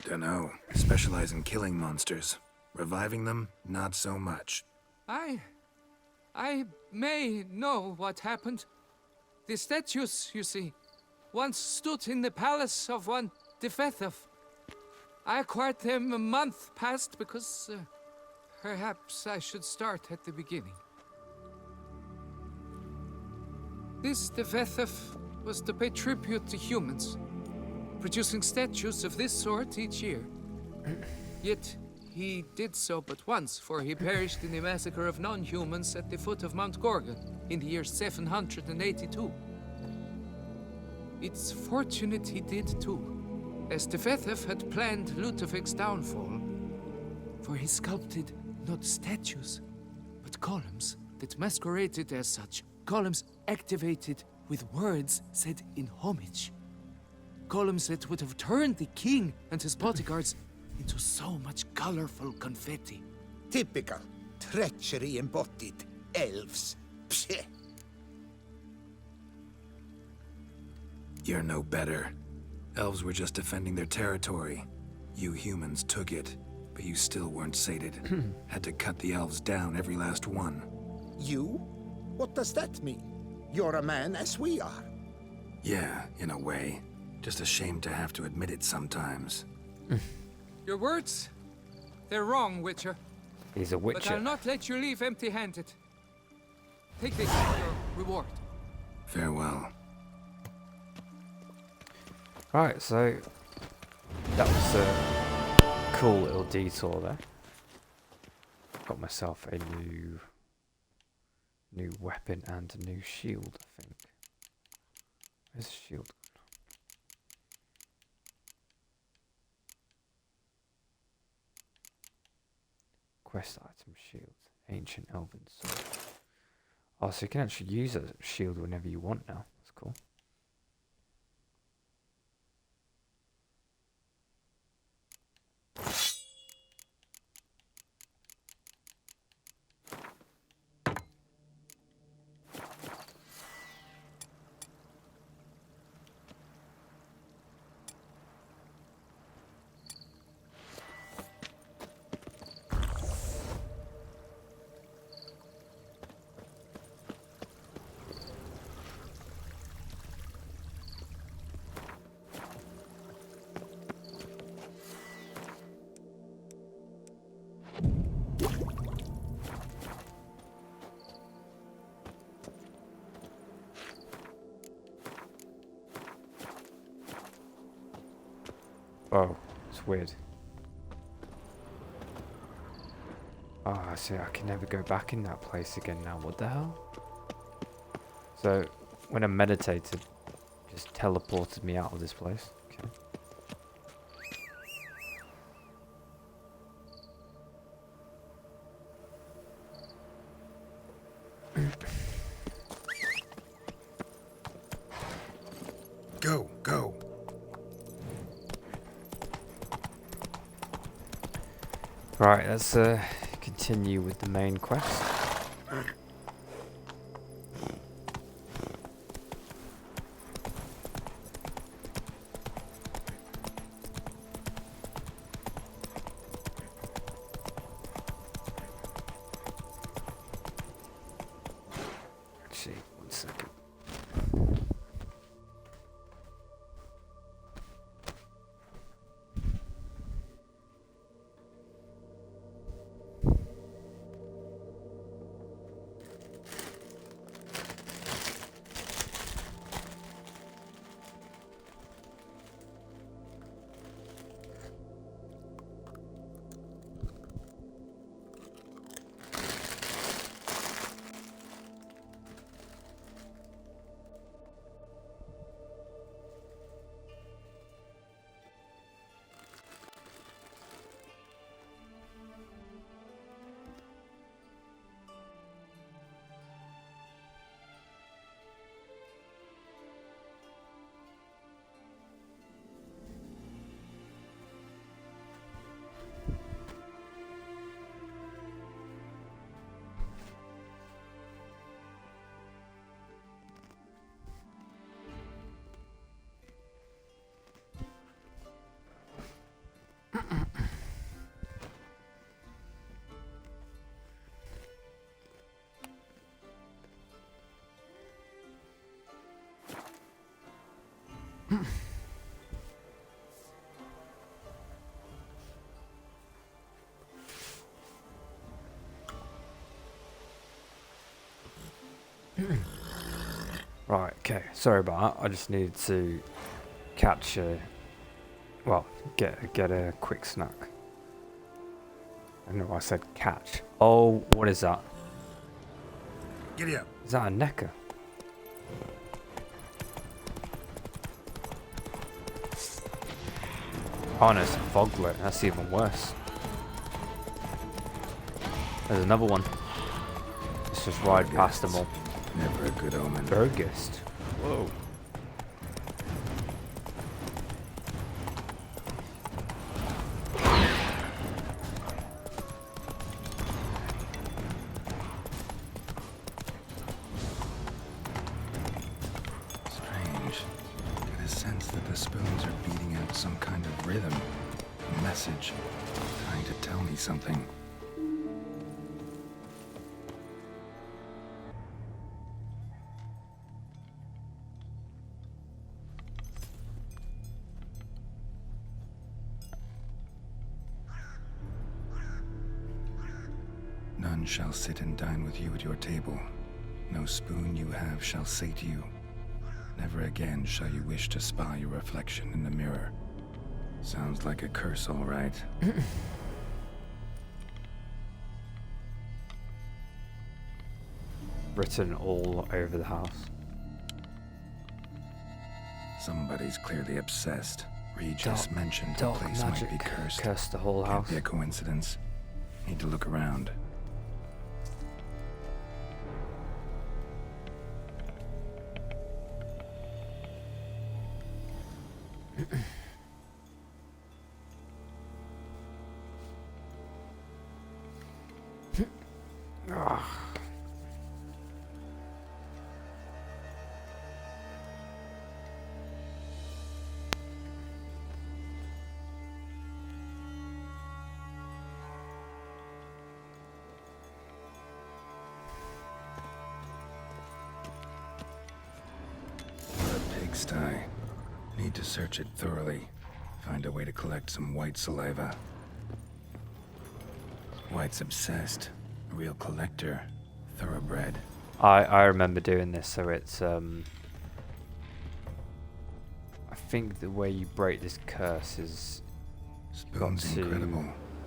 Dunno. Specialize in killing monsters. Reviving them, not so much. I may know what happened. The statues, you see, once stood in the palace of one Dettlaff. I acquired them a month past because perhaps I should start at the beginning. This Dettlaff was to pay tribute to humans, producing statues of this sort each year. Yet he did so but once, for he perished in the massacre of non-humans at the foot of Mount Gorgon in the year 782. It's fortunate he did too, as Dettlaff had planned Ludwig's downfall, for he sculpted not statues, but columns that masqueraded as such. Columns activated with words said in homage. Columns that would have turned the king and his bodyguards into so much colorful confetti. Typical. Treachery embodied. Elves. Psheh. You're no better. Elves were just defending their territory. You humans took it, but you still weren't sated. Had to cut the elves down, every last one. You? What does that mean? You're a man as we are. Yeah, in a way. Just ashamed to have to admit it sometimes. Your words, they're wrong, Witcher. He's a But witcher. I'll not let you leave empty-handed. Take this as your reward. Farewell. Right, so that was a cool little detour there. Got myself a new weapon and a new shield, I think. Where's the shield? Quest item shield. Ancient elven sword. Oh, so you can actually use a shield whenever you want now. That's cool. Oh, it's weird. Oh, I see. I can never go back in that place again now. What the hell? So, when I meditated, it just teleported me out of this place. Okay. Go, go. Right, let's continue with the main quest. Actually, 1 second. Right, okay, sorry about that. I just needed to catch a, well, get a quick snack. I know I said catch. Oh, what is that? Giddy up. Is that a necker? Oh no, it's a foglet. That's even worse. There's another one. Let's just ride past them all. Never a good omen. Burgist. Whoa. Strange. Get a sense that the spoons are beating out some kind of rhythm. A message. Trying to tell me something. None shall sit and dine with you at your table. No spoon you have shall sate you. Never again shall you wish to spy your reflection in the mirror. Sounds like a curse, all right. Written all over the house. Somebody's clearly obsessed. Regis mentioned the Dark place magic might be cursed. cursed the whole Can't house. be a coincidence. Need to look around. A pigsty. Need to search it thoroughly. Find a way to collect some white saliva. White's obsessed. A real collector. Thoroughbred. I remember doing this, so it's I think the way you break this curse is Spoon's to- incredible.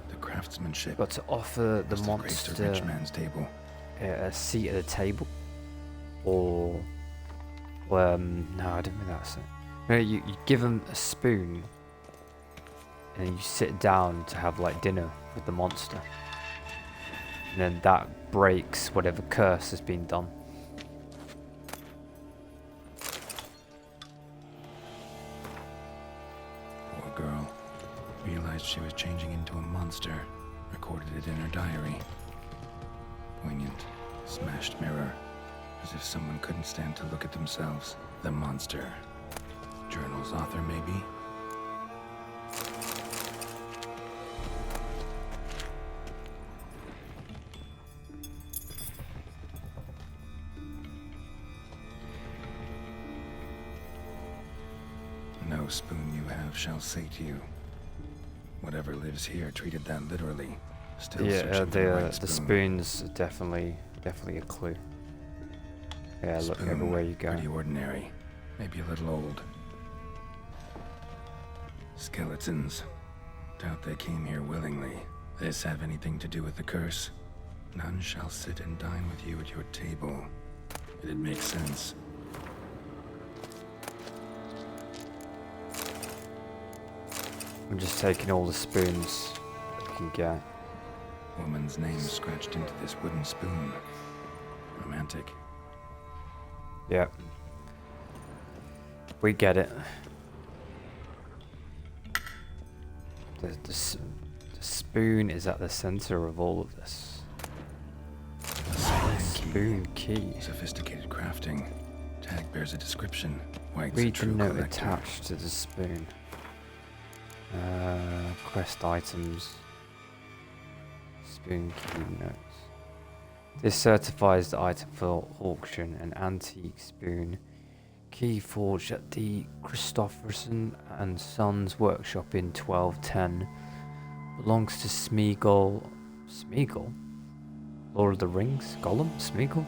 The craftsmanship. got to offer the Must have graced a monster rich man's table. a seat at the table, or no, I don't think that's it. No, you give them a spoon, and then you sit down to have like dinner with the monster, and then that breaks whatever curse has been done. Poor girl. Realized she was changing into a monster. Recorded it in her diary. Poignant. Smashed mirror. As if someone couldn't stand to look at themselves. The monster. Journal's author, maybe? No spoon you have shall sate you. Whatever lives here treated that literally. Still Yeah, searching for the right the spoon. spoon's definitely a clue. Yeah, look Spoon, everywhere you go. Pretty ordinary. Maybe a little old. Skeletons. Doubt they came here willingly. This have anything to do with the curse? None shall sit and dine with you at your table. It'd make sense. I'm just taking all the spoons that we can get. Woman's name scratched into this wooden spoon. Romantic. Yeah. We get it. The spoon is at the center of all of this. Spoon key. Sophisticated crafting. Tag bears a description. White's a Read the true note collector. attached to the spoon. Quest items. Spoon key notes. This certifies the item for auction. An antique spoon key forged at the Christopherson and Sons workshop in 1210. Belongs to Smeagol. Smeagol? Lord of the Rings? Gollum? Smeagol?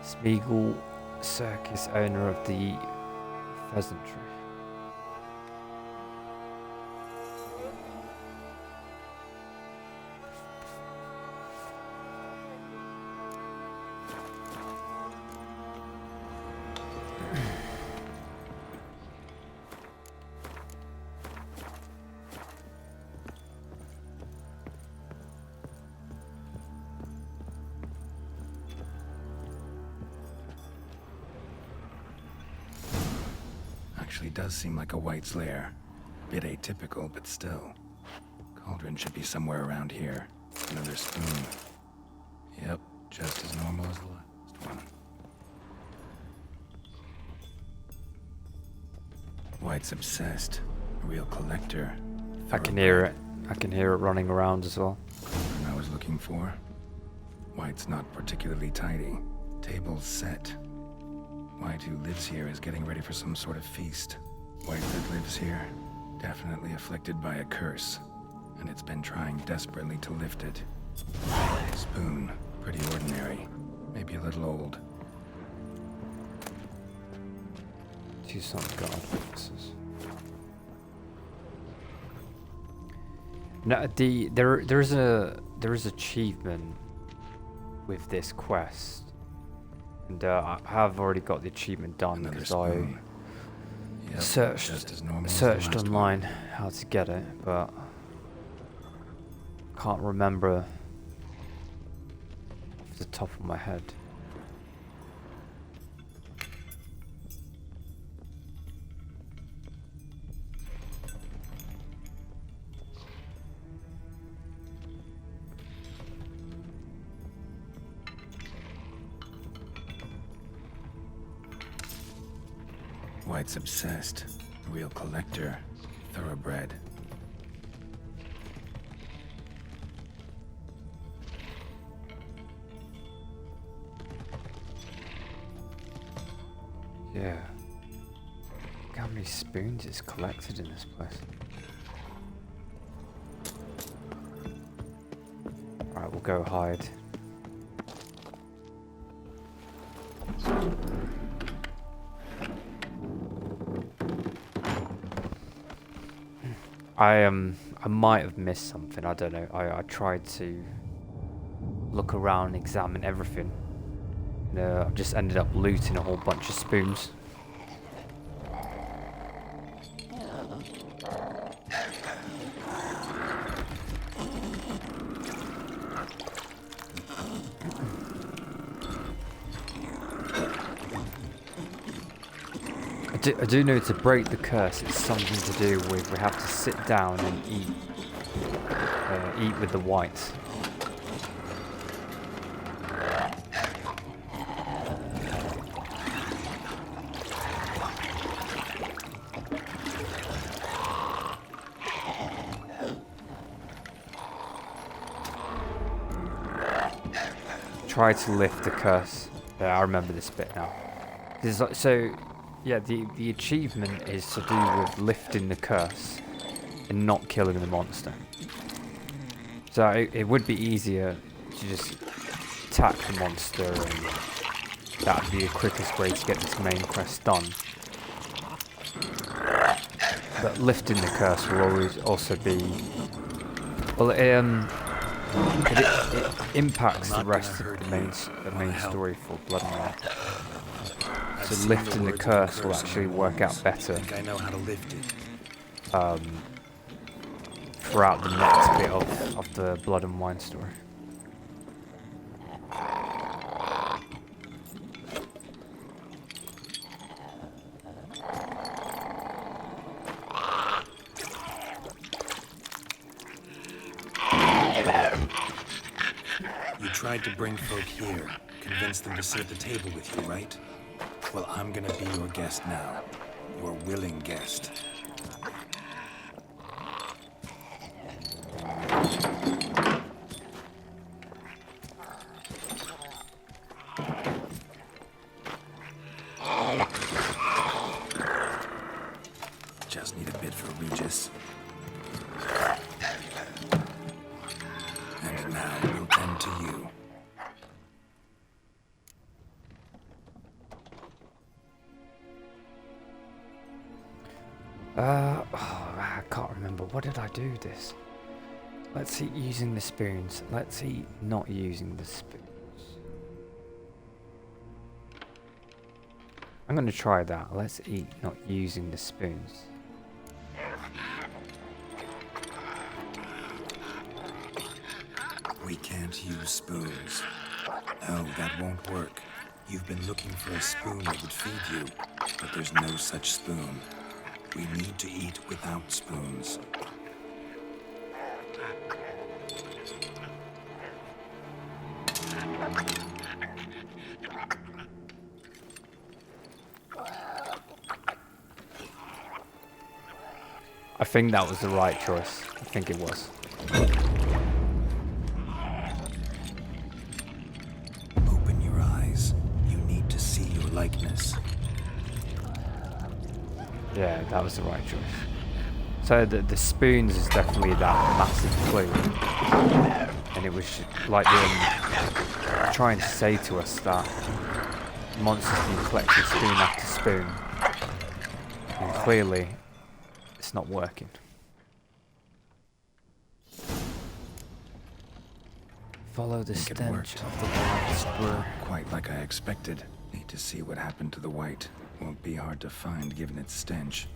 Smeagol Circus, owner of the Pheasantry. Actually does seem like a white's lair. Bit atypical, but still. Cauldron should be somewhere around here. Another spoon. Yep, just as normal as the last one. White's obsessed. A real collector. I can hear it. I can hear it running around as well. I was looking for. White's not particularly tidy. Table's set. White, who lives here, is getting ready for some sort of feast. White that lives here, definitely afflicted by a curse, and it's been trying desperately to lift it. Spoon, pretty ordinary, maybe a little old. Two some guard officers. No, there is achievement with this quest, and I have already got the achievement done Another because spoon. I Yep, searched just as normal as the searched last online one. how to get it, but can't remember off the top of my head. White's obsessed. A real collector. Thoroughbred. Yeah. Look how many spoons is collected in this place. Alright, we'll go hide. I might have missed something, I don't know. I tried to look around, examine everything. And, I've just ended up looting a whole bunch of spoons. I do know to break the curse, it's something to do with we have to sit down and eat with the wight. Try to lift the curse. Yeah, I remember this bit now. So, yeah, the achievement is to do with lifting the curse and not killing the monster. So it would be easier to just attack the monster, and that would be the quickest way to get this main quest done. But lifting the curse will always also be... Well, it impacts the rest of the main story for Blood and Wine. So lifting the curse will actually work out better I know how to lift it. throughout the next bit of the Blood and Wine story. You tried to bring folk here, convince them to sit at the table with you, right? Well, I'm gonna be your guest now. Your willing guest. Just need a bit for Regis. And now we'll tend to you. I can't remember. What did I do this? Let's eat using the spoons. Let's eat not using the spoons. I'm going to try that. Let's eat not using the spoons. We can't use spoons. No, that won't work. You've been looking for a spoon that would feed you, but there's no such spoon. We need to eat without spoons. I think that was the right choice. I think it was. Open your eyes. You need to see your likeness. Yeah, that was the right choice. So the spoons is definitely that massive clue. And it was like them trying to say to us that monsters can collect spoon after spoon. And clearly, it's not working. Follow the Think it stench worked. of the wight's brew. Quite like I expected. Need to see what happened to the wight. Won't be hard to find given its stench.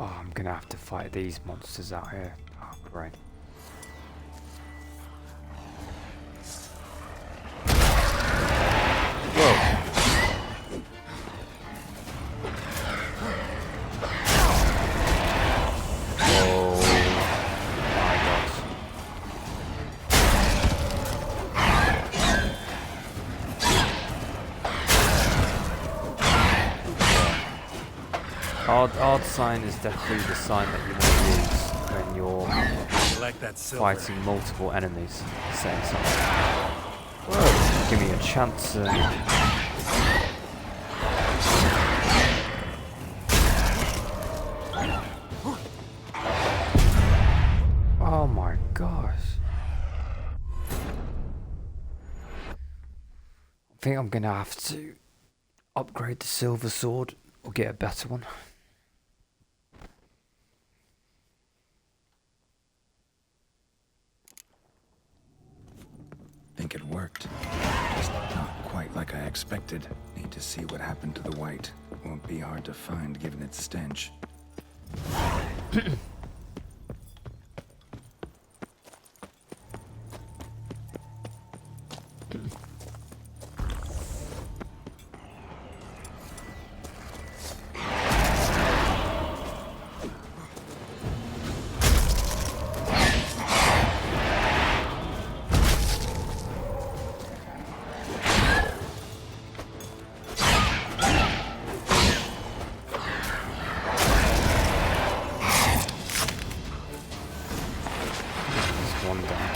Oh, I'm gonna have to fight these monsters out here. Oh, great. Odd sign is definitely the sign that you want to use when you're Collect that silver. fighting multiple enemies at the same time. Whoa, give me a chance. Oh my gosh. I think I'm gonna have to upgrade the silver sword or get a better one. Think it worked. Just not quite like I expected. Need to see what happened to the wight. Won't be hard to find given its stench. One down.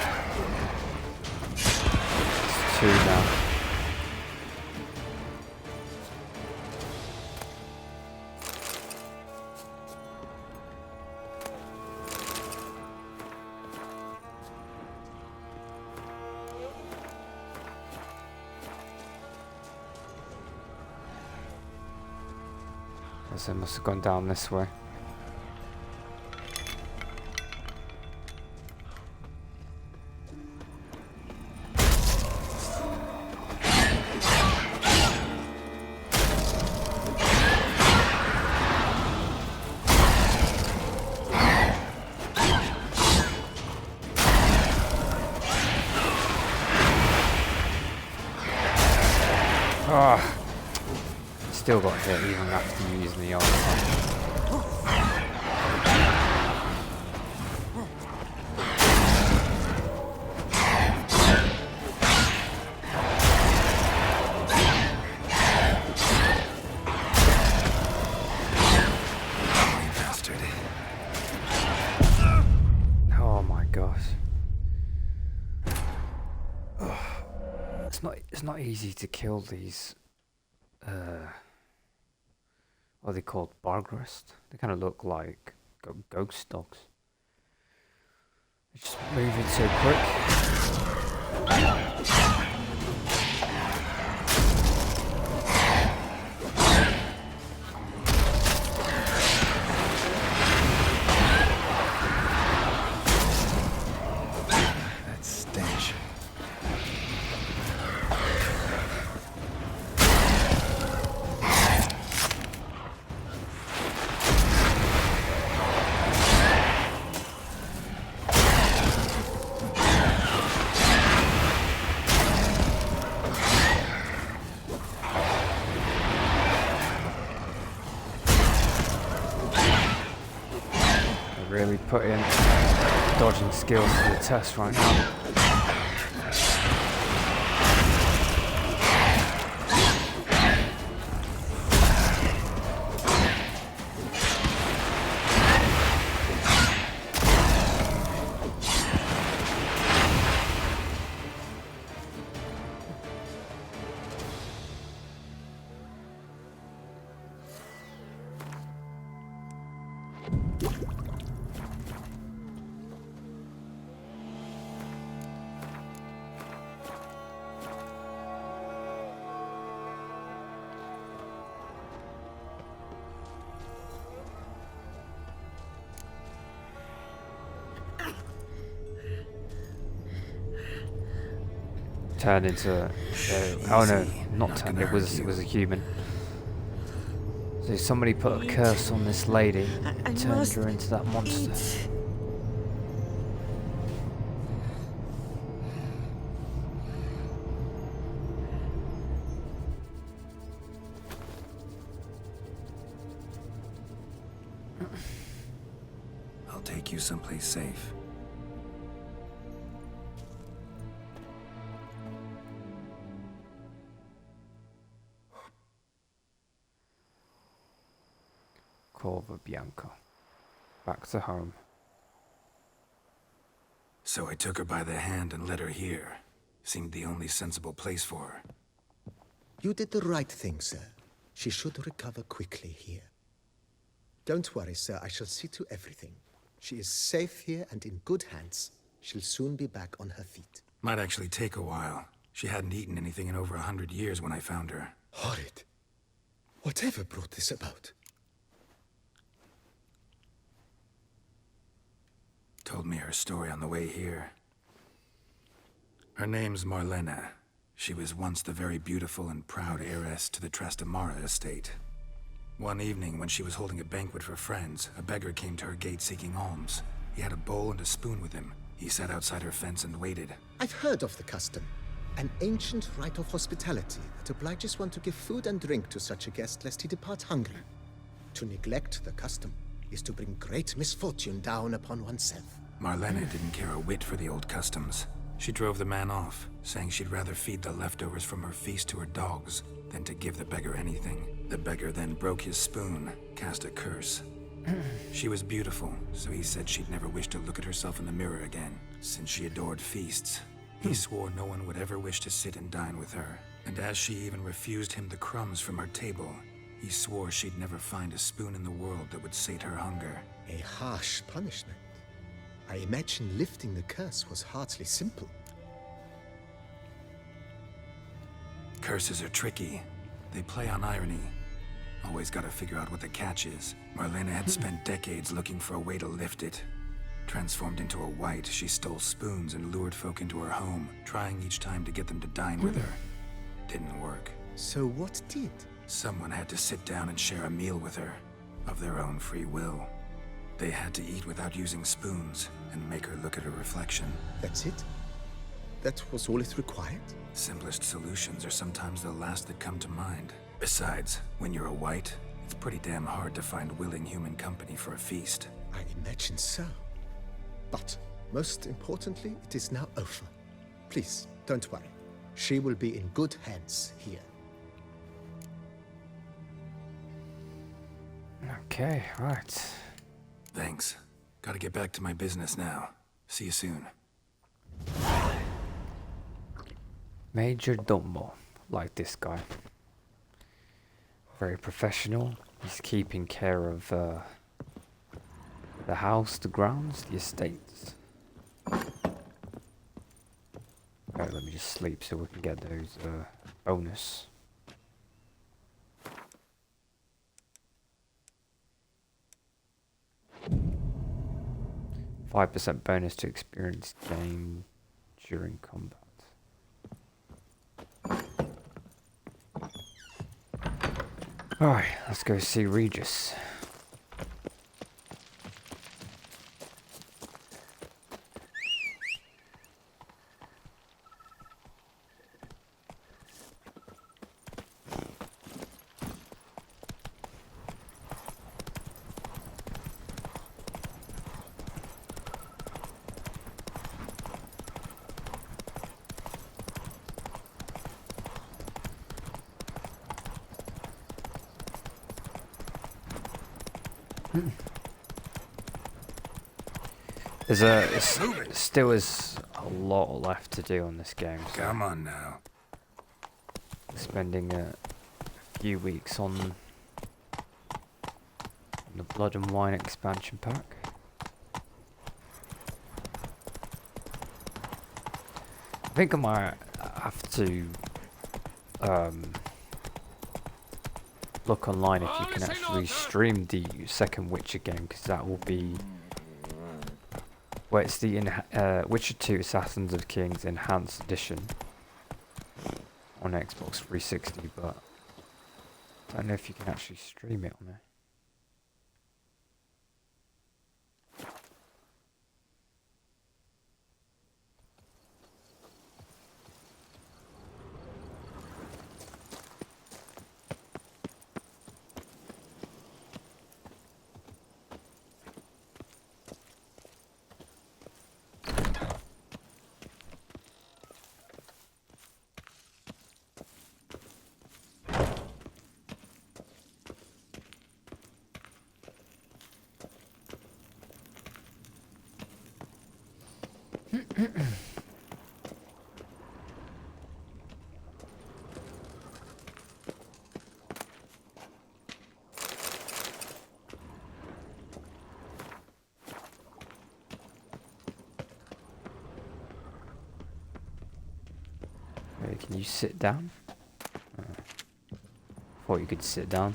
It's two down. Guess I must have gone down this way. Ah, still got hit even after using the armor. Bastard. Oh my gosh. It's not easy to kill these what are they called? Bargrist? They kind of look like ghost dogs. They're just moving so quick. That stench. putting dodging skills to the test right now. Turned into oh no, not turned. It was a human. So somebody put a curse on this lady and turned her into that monster. I'll take you someplace safe. Corva Bianca. Back to home. So I took her by the hand and led her here. Seemed the only sensible place for her. You did the right thing, sir. She should recover quickly here. Don't worry, sir. I shall see to everything. She is safe here and in good hands. She'll soon be back on her feet. Might actually take a while. She hadn't eaten anything in over 100 years when I found her. Horrid. Whatever brought this about? Told me her story on the way here. Her name's Marlena. She was once the very beautiful and proud heiress to the Trastamara estate. One evening, when she was holding a banquet for friends, a beggar came to her gate seeking alms. He had a bowl and a spoon with him. He sat outside her fence and waited. I've heard of the custom. An ancient rite of hospitality that obliges one to give food and drink to such a guest lest he depart hungry. To neglect the custom is to bring great misfortune down upon oneself. Marlena didn't care a whit for the old customs. She drove the man off, saying she'd rather feed the leftovers from her feast to her dogs than to give the beggar anything. The beggar then broke his spoon, cast a curse. She was beautiful, so he said she'd never wish to look at herself in the mirror again. Since she adored feasts, he swore no one would ever wish to sit and dine with her. And as she even refused him the crumbs from her table, he swore she'd never find a spoon in the world that would sate her hunger. A harsh punishment. I imagine lifting the curse was hardly simple. Curses are tricky. They play on irony. Always gotta figure out what the catch is. Marlena had spent decades looking for a way to lift it. Transformed into a wight, she stole spoons and lured folk into her home, trying each time to get them to dine with her. Didn't work. So what did? Someone had to sit down and share a meal with her, of their own free will. They had to eat without using spoons, and make her look at her reflection. That's it? That was all it required? Simplest solutions are sometimes the last that come to mind. Besides, when you're a wight, it's pretty damn hard to find willing human company for a feast. I imagine so. But, most importantly, it is now over. Please, don't worry. She will be in good hands here. Okay, right. Thanks. Gotta get back to my business now. See you soon. Major Domo, like this guy. Very professional. He's keeping care of the house, the grounds, the estates. Alright, let me just sleep so we can get those bonus. %5 bonus to experience gain during combat. Alright, let's go see Regis. Still is a lot left to do on this game. So Come on now. spending a few weeks on the Blood and Wine expansion pack. I think I might have to look online if you can actually stream the second Witcher game, because that will be, well, it's the Witcher 2 Assassins of Kings Enhanced Edition on Xbox 360, but I don't know if you can actually stream it on there. Can you sit down? Thought you could sit down.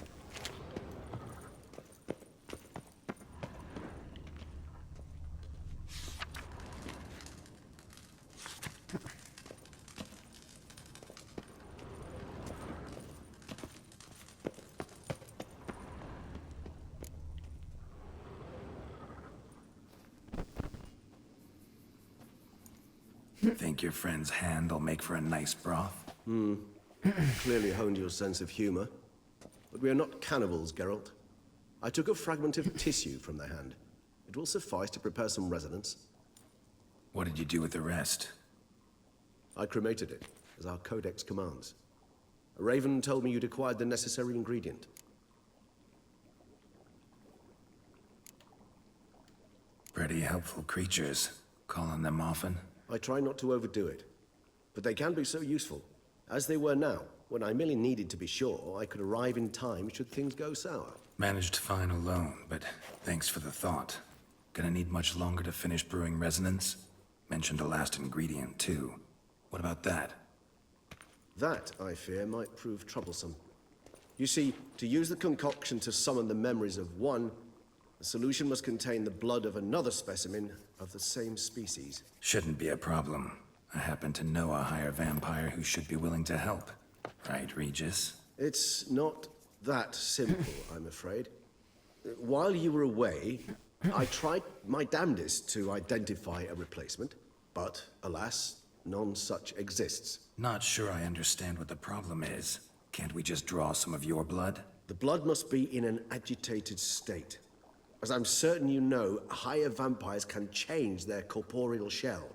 Think your friend's hand will make for a nice broth? Clearly honed your sense of humor. But we are not cannibals, Geralt. I took a fragment of tissue from their hand. It will suffice to prepare some resonance. What did you do with the rest? I cremated it, as our codex commands. A raven told me you'd acquired the necessary ingredient. Pretty helpful creatures. Call on them often? I try not to overdo it, but they can be so useful, as they were now, when I merely needed to be sure I could arrive in time should things go sour. Managed fine alone, but thanks for the thought. Gonna need much longer to finish brewing resonance? Mentioned a last ingredient, too. What about that? That, I fear, might prove troublesome. You see, to use the concoction to summon the memories of one, the solution must contain the blood of another specimen of the same species. Shouldn't be a problem. I happen to know a higher vampire who should be willing to help. Right, Regis? It's not that simple, I'm afraid. While you were away, I tried my damnedest to identify a replacement, but alas, none such exists. Not sure I understand what the problem is. Can't we just draw some of your blood? The blood must be in an agitated state. As I'm certain you know, higher vampires can change their corporeal shell.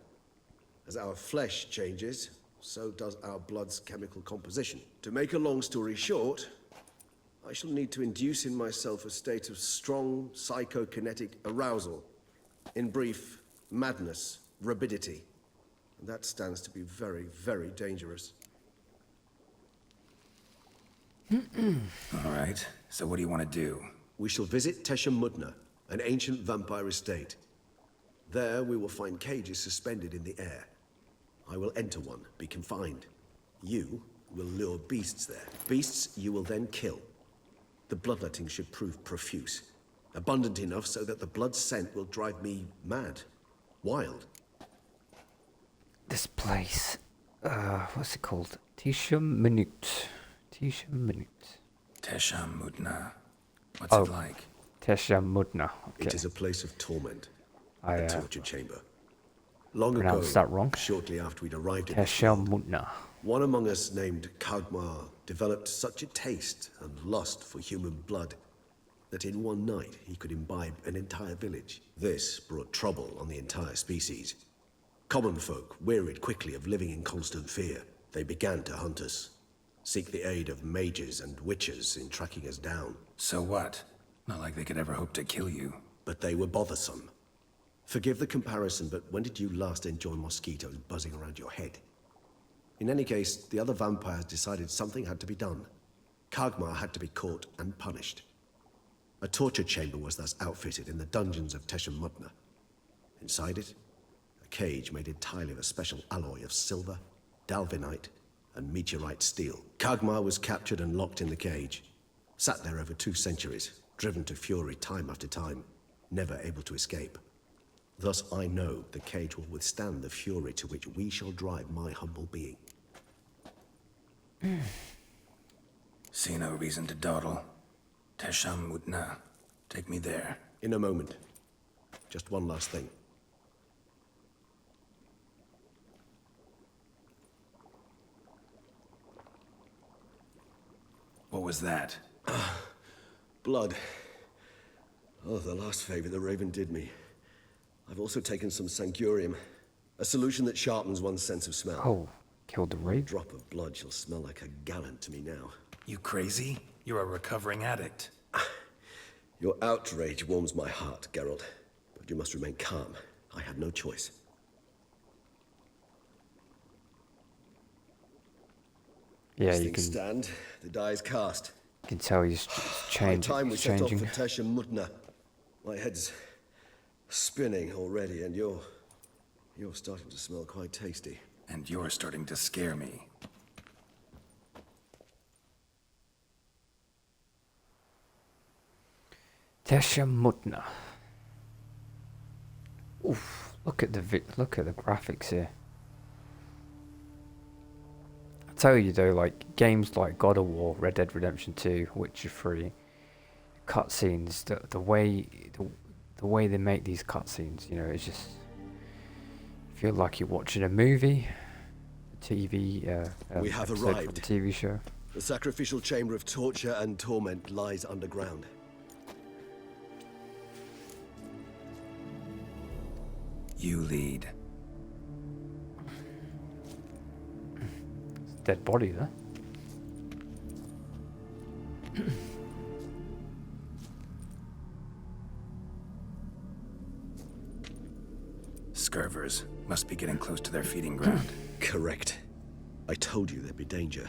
As our flesh changes, so does our blood's chemical composition. To make a long story short, I shall need to induce in myself a state of strong psychokinetic arousal. In brief, madness, rabidity. And that stands to be very, very dangerous. All right, so what do you want to do? We shall visit Teshamudna, an ancient vampire estate. There we will find cages suspended in the air. I will enter one, be confined. You will lure beasts there. Beasts you will then kill. The bloodletting should prove profuse. Abundant enough so that the blood scent will drive me mad. Wild. This place, what's it called? Teshamudna. Teshamudna. What's it like? Teshamudna. Okay. It is a place of torment. I A torture chamber. Long ago, pronounced that wrong. shortly after we'd arrived at Teshamudna. one among us named Kaudmar developed such a taste and lust for human blood that in one night he could imbibe an entire village. This brought trouble on the entire species. Common folk wearied quickly of living in constant fear. They began to hunt us, seek the aid of mages and witches in tracking us down. So what? Not like they could ever hope to kill you. But they were bothersome. Forgive the comparison, but when did you last enjoy mosquitoes buzzing around your head? In any case, the other vampires decided something had to be done. Kagmar had to be caught and punished. A torture chamber was thus outfitted in the dungeons of Teshamutna. Inside it, a cage made entirely of a special alloy of silver, dalvinite, and meteorite steel. Kagmar was captured and locked in the cage. Sat there over 2 centuries, driven to fury time after time, never able to escape. Thus I know the cage will withstand the fury to which we shall drive my humble being. See no reason to dawdle. Teshamutna. Take me there. In a moment. Just one last thing. What was that? Blood. Oh, the last favor the Raven did me. I've also taken some Sancurium, a solution that sharpens one's sense of smell. Oh, killed the A raven. drop of blood shall smell like a gallon to me now. You crazy? You're a recovering addict. Your outrage warms my heart, Geralt. But you must remain calm. I had no choice. Yeah, As you things can stand, the die is cast. tell he's High time we set off changing. for Teshamutna. My head's spinning already, and you're starting to smell quite tasty. And you're starting to scare me. Teshamutna. Oof! Look at the graphics here. I tell you though, like games like God of War, Red Dead Redemption 2, Witcher 3, cutscenes, the way they make these cutscenes, you know, it's just feel like you're watching a movie, TV. We have episode from arrived. a TV show. The sacrificial chamber of torture and torment lies underground. You lead. Dead body there. Scurvers must be getting close to their feeding ground. Correct. I told you there'd be danger.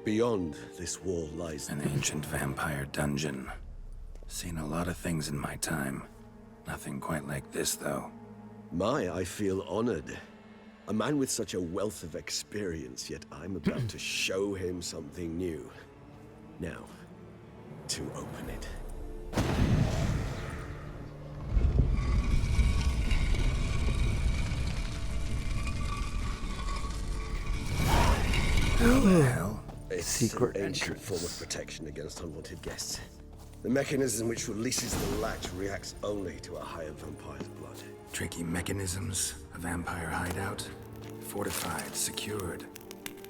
Beyond this wall lies An ancient vampire dungeon. Seen a lot of things in my time. Nothing quite like this, though. I feel honored. A man with such a wealth of experience, yet I'm about to show him something new. Now, to open it. How the hell? It's Secret an ancient entrance. form of protection against unwanted guests. The mechanism which releases the latch reacts only to a higher vampire's blood. Tricky mechanisms, a vampire hideout. Fortified, secured.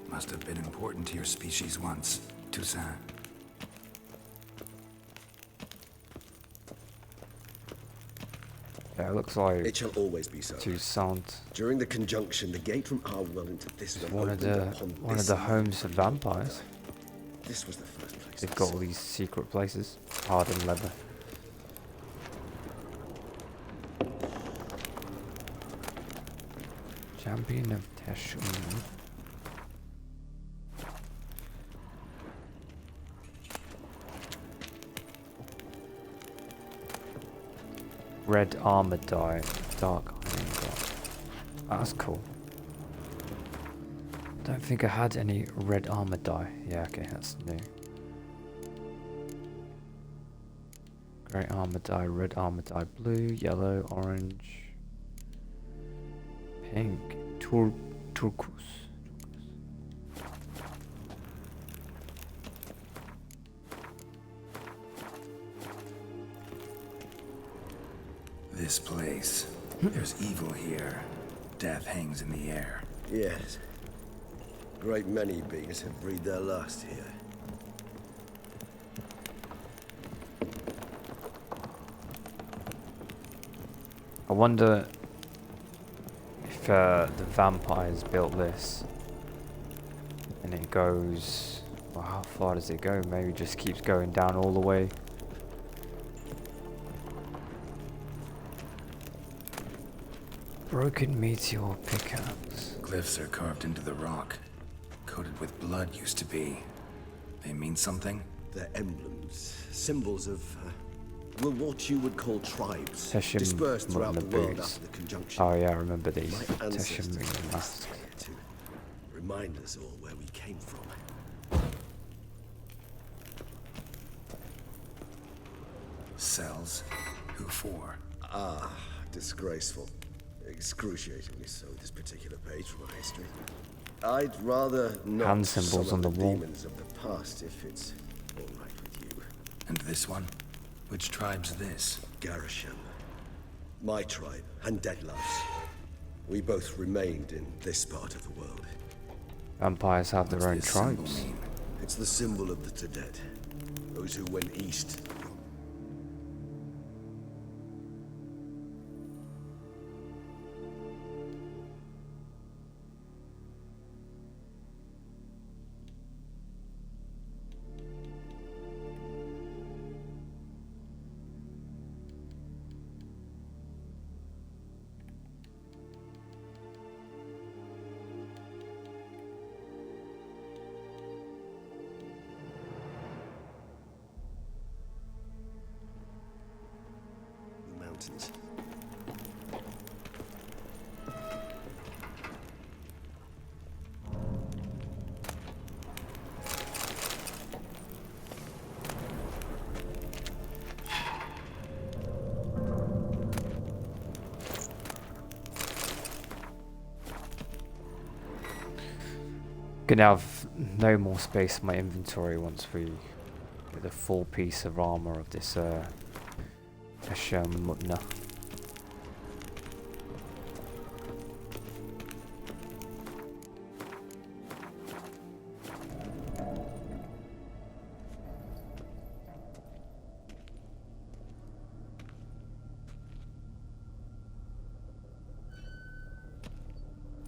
Must have been important to your species once, Toussaint. Yeah, it looks like It shall always be so. Toussaint. During the conjunction, the gate from our well into this one One of opened upon the this homes of vampires. This was the first place. They've I got saw. all these secret places, hardened leather. Champion of Teshumutna. Red armor dye, dark iron glass. That's cool. Don't think I had any red armor dye. Yeah, okay, that's new. Grey armor dye, red armor dye, blue, yellow, orange, pink, turquoise. This place. There's evil here. Death hangs in the air. Yes. A great many beings have breathed their last here. I wonder if if the vampires built this, and it goes, well, how far does it go? Maybe it just keeps going down all the way. Broken meteor pickaxe. Glyphs are carved into the rock. Coated with blood used to be. They mean something? They're emblems, symbols of, well, what you would call tribes, Teshin dispersed throughout the world boots. after the conjunction. Oh yeah, I remember these. My ancestors Teshin mask. to remind us all where we came from. Cells? Who for? Ah, disgraceful. Excruciatingly so, this particular page from our history. I'd rather not Hand symbols summon on the the wall. demons of the past if it's all right with you. And this one? Which tribe's this? Garisham, my tribe, and Dettlaff's. We both remained in this part of the world. Vampires have their What's own this symbol tribes. mean? It's the symbol of the Tedet, those who went east. Mountains. Gonna have no more space in my inventory once we get a full piece of armor of this Mutna.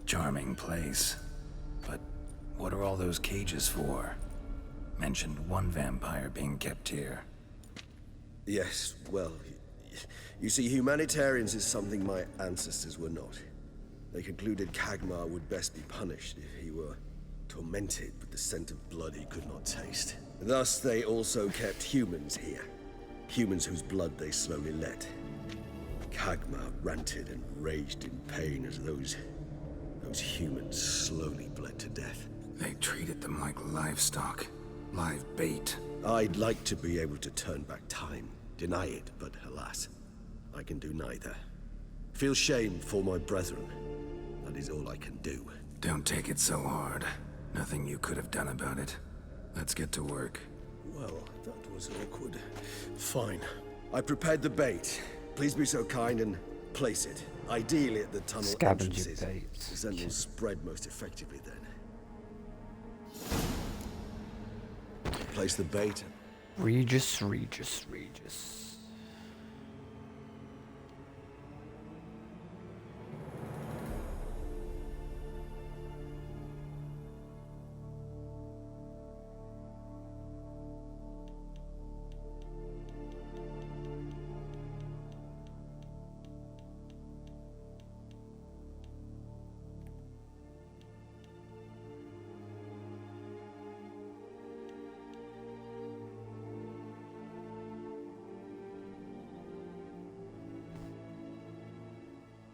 Charming place. But what are all those cages for? Mentioned one vampire being kept here. Yes, well, you see, humanitarians is something my ancestors were not. They concluded Kagmar would best be punished if he were tormented with the scent of blood he could not taste. Thus, they also kept humans here. Humans whose blood they slowly let. Kagmar ranted and raged in pain as those humans slowly bled to death. They treated them like livestock. Live bait. I'd like to be able to turn back time, deny it, but alas, I can do neither. Feel shame for my brethren. That is all I can do. Don't take it so hard. Nothing you could have done about it. Let's get to work. Well, that was awkward. Fine. I prepared the bait. Please be so kind and place it. Ideally at the tunnel Scavenger entrances. bait. The scent will spread most effectively then. Place the bait. Regis.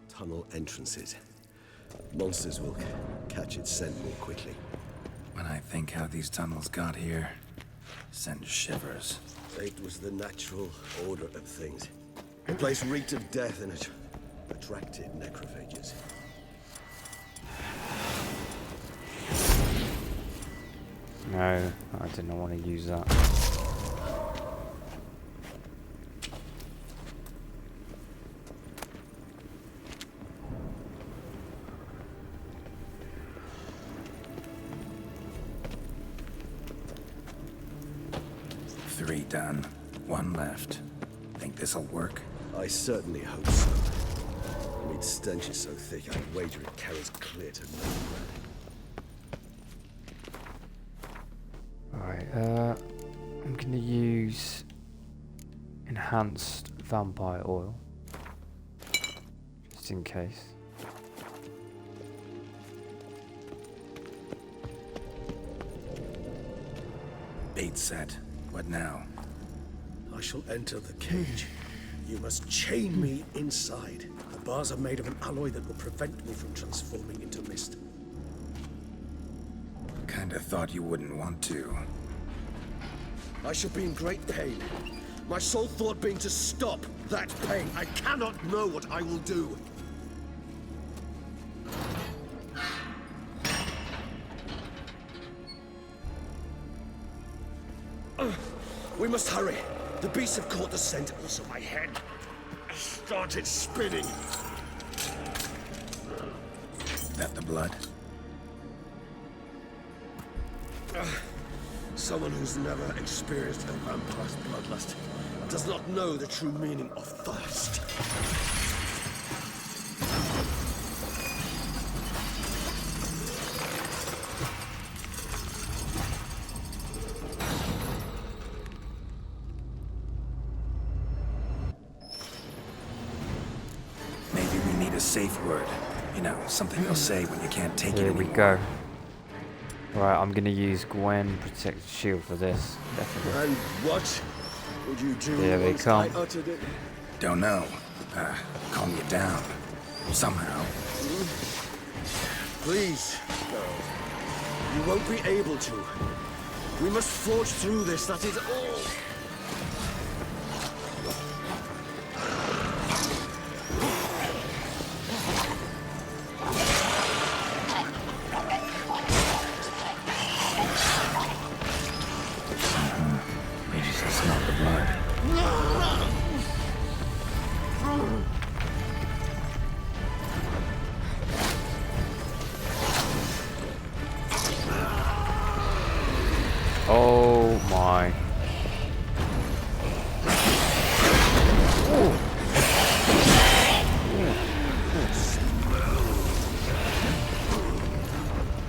Tunnel entrances. Monsters will catch its scent more quickly. When I think how these tunnels got here, sends shivers. It was the natural order of things. The place reeked of death and it attracted necrophages. No, I did not want to use that. Three done. One left. Think this'll work? I certainly hope so. The meat stench is so thick, I'd wager it carries clear to Novigrad. Alright, I'm gonna use enhanced vampire oil. Just in case. Bait set. What now? I shall enter the cage. You must chain me inside. The bars are made of an alloy that will prevent me from transforming into mist. Kinda thought you wouldn't want to. I shall be in great pain. My sole thought being to stop that pain. I cannot know what I will do. We must hurry. The beasts have caught the scent. Also, my head started spinning. That the blood? Someone who's never experienced a vampire's bloodlust does not know the true meaning of thirst. Maybe we need a safe word. You know, something they'll say when you can't take it Here anymore. we go. Right, I'm gonna use Gwen Protect Shield for this, definitely. And what would you do Here they once come. I uttered it? Don't know. Calm you down. Somehow. Please, no. You won't be able to. We must forge through this, that is all. Regis has smelled the blood. Oh my.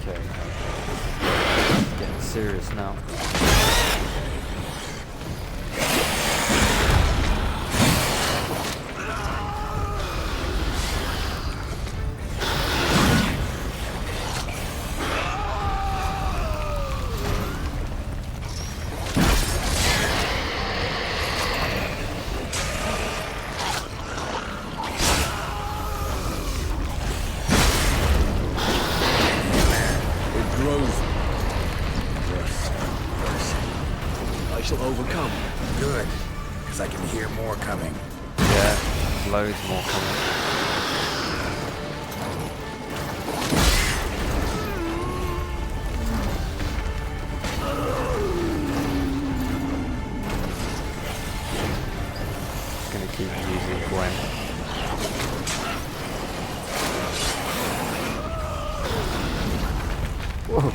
Okay. Getting serious now. I shall overcome. Good, because I can hear more coming. Yeah, loads more coming. Just gonna keep using Gwen. Whoa.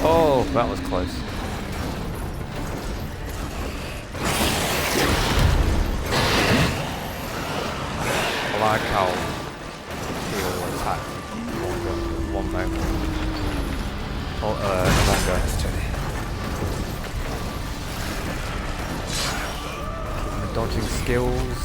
Oh, that was close. I like how he'll attack one moment. Longer. Keep the dodging skills.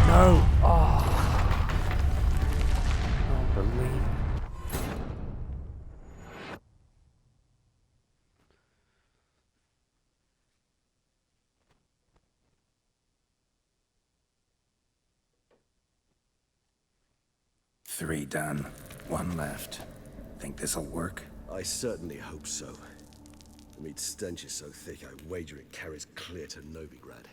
No! Oh. Unbelievable. Three done. One left. Think this'll work? I certainly hope so. The meat stench is so thick, I wager it carries clear to Novigrad.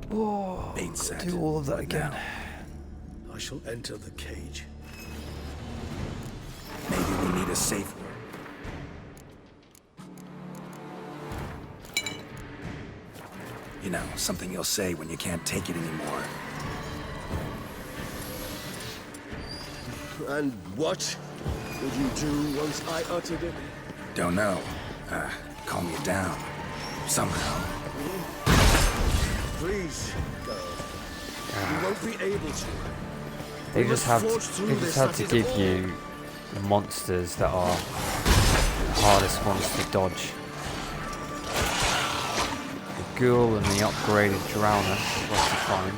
Bait set. Do all of that What again. now? I shall enter the cage. Maybe we need a safe. You know, something you'll say when you can't take it anymore. And what would you do once I uttered it? Don't know. Calm you down. Somehow. Please, go. You won't be able to. They We just must have forge to, through they just this, have that to is give all. you the monsters that are the hardest ones to dodge. The ghoul and the upgraded drowner was to find.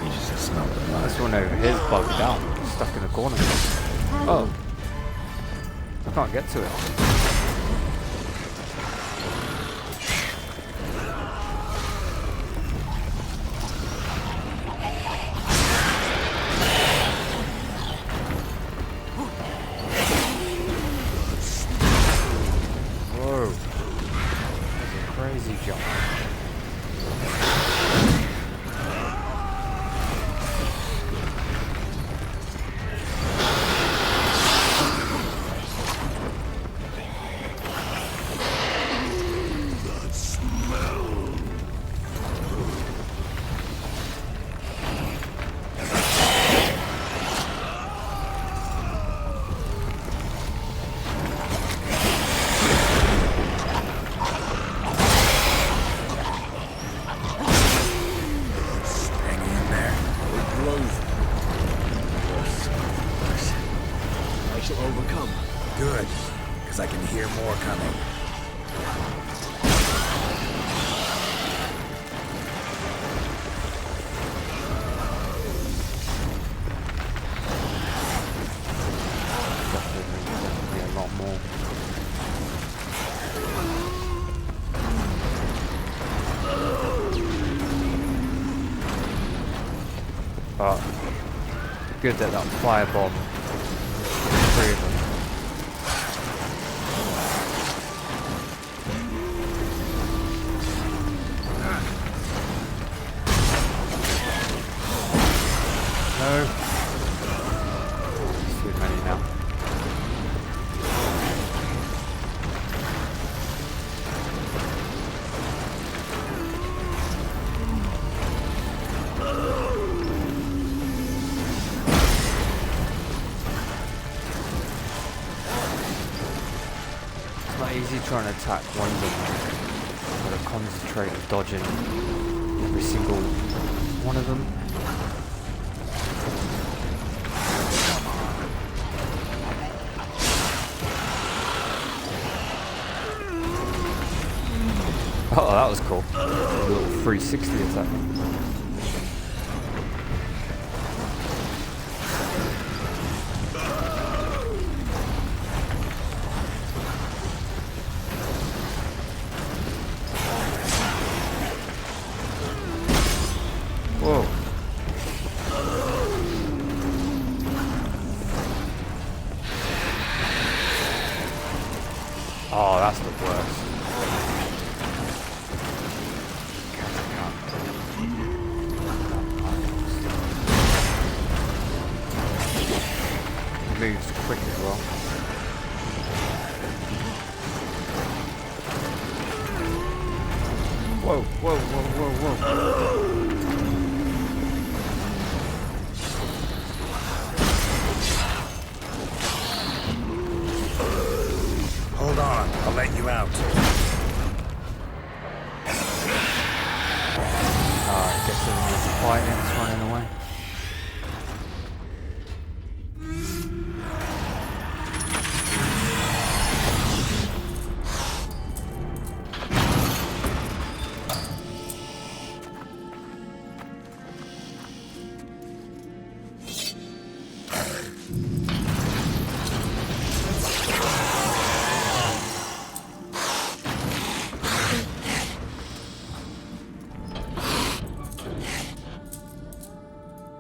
Regis has smelled the blood. This one over here is bugged out, stuck in a corner. Oh, I can't get to it. Whoa, that's a crazy jump. I shall overcome. Good, because I can hear more coming. Definitely a lot more. But good that that firebomb three of them. No. Too many now. It's not easy trying to attack one of them. You've got to concentrate on dodging every single one of them. Oh, that was cool. A little 360 attack. Whoa. Oh, that's the worst. Moves quick as well. Whoa, whoa, whoa, whoa, whoa. Hold on, I'll let you out. I guess everyone needs to fight and it's running away.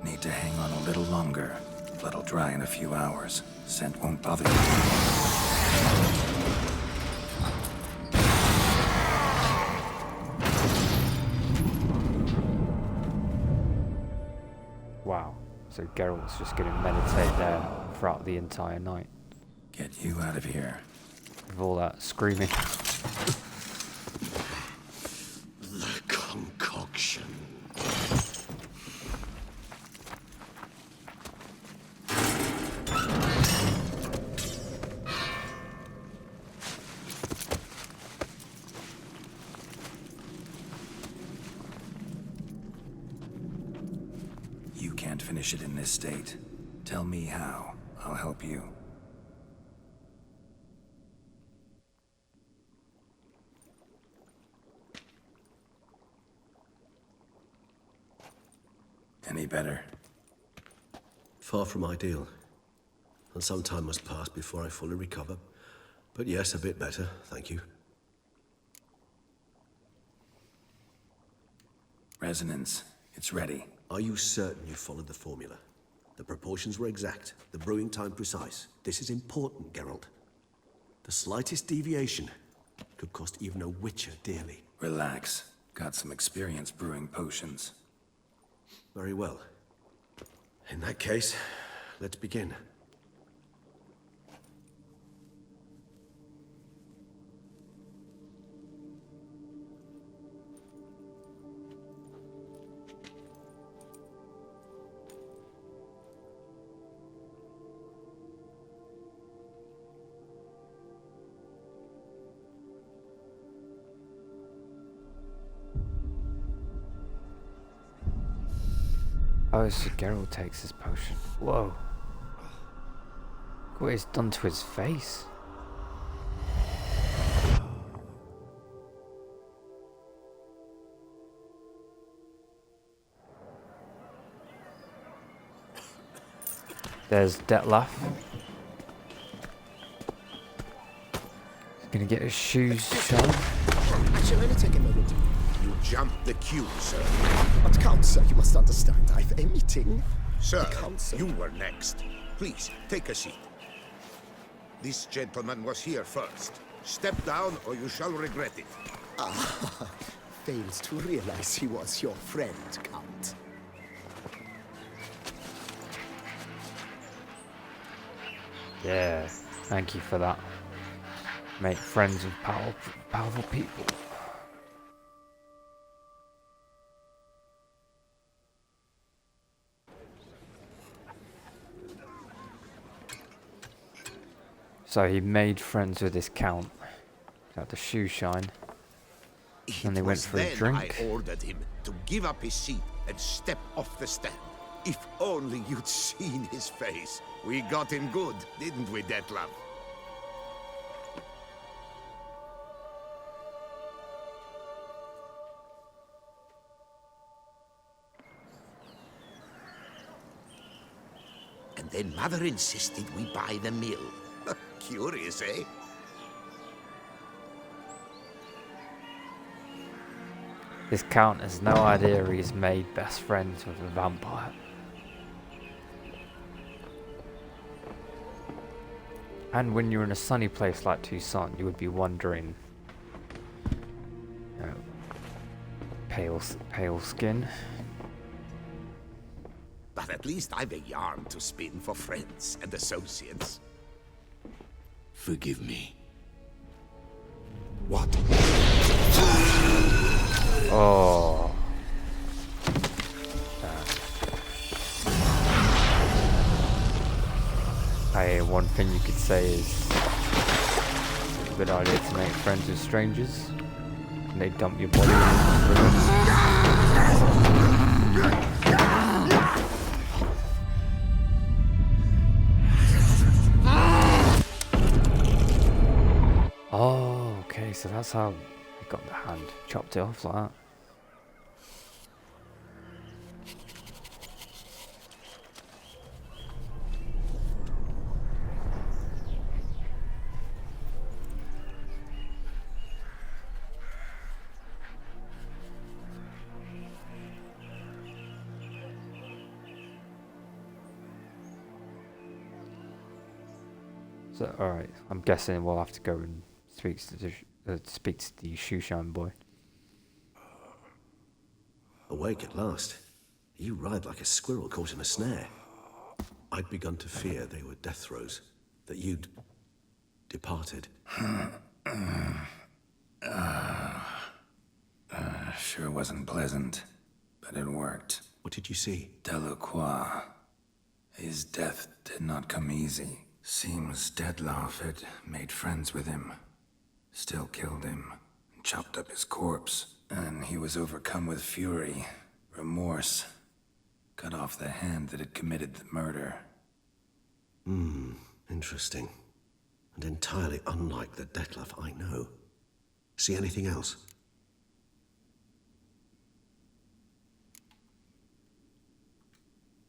Need to hang on a little longer. Blood'll dry in a few hours. Scent won't bother you. Wow. So Geralt's just going to meditate there throughout the entire night. Get you out of here. With all that screaming. The concoction. You can't finish it in this state. Tell me how. I'll help you. Any better? Far from ideal. And some time must pass before I fully recover. But yes, a bit better, thank you. Resonance. It's ready. Are you certain you followed the formula? The proportions were exact, the brewing time precise. This is important, Geralt. The slightest deviation could cost even a witcher dearly. Relax. Got some experience brewing potions. Very well. In that case, let's begin. Oh, so Geralt takes his potion. Whoa. Look what he's done to his face. There's Dettlaff. He's gonna get his shoes shone. Actually, let me take a moment. You jumped the queue, sir. But Count, sir, you must understand, I've a meeting. Sir, Council. you were next. Please, take a seat. This gentleman was here first. Step down or you shall regret it. Fails to realize he was your friend, Count. Yeah, thank you for that. Make friends with powerful people. So he made friends with this count. Got the shoe shine. And they went for a drink. I ordered him to give up his seat and step off the stand. If only you'd seen his face. We got him good, didn't we, Dettlaff? And then Mother insisted we buy the mill. Curious, eh? This count has no idea he's made best friends with a vampire. And when you're in a sunny place like Tucson, you would be wondering, you know, pale skin. But at least I've a yarn to spin for friends and associates. Forgive me. What? Oh. Hey, one thing you could say is it's a good idea to make friends with strangers. And they dump your body in the river. Oh, okay, so that's how he got the hand. Chopped it off like that. So, alright, I'm guessing we'll have to go and speak to the shoe shine boy. Awake at last. You writhed like a squirrel caught in a snare. I'd begun to fear they were death throes, that you'd departed. Sure wasn't pleasant, but it worked. What did you see? Delacroix. His death did not come easy. Seems Dettlaff had made friends with him. Still killed him, and chopped up his corpse. And he was overcome with fury, remorse. Cut off the hand that had committed the murder. Interesting. And entirely unlike the Dettlaff I know. See anything else?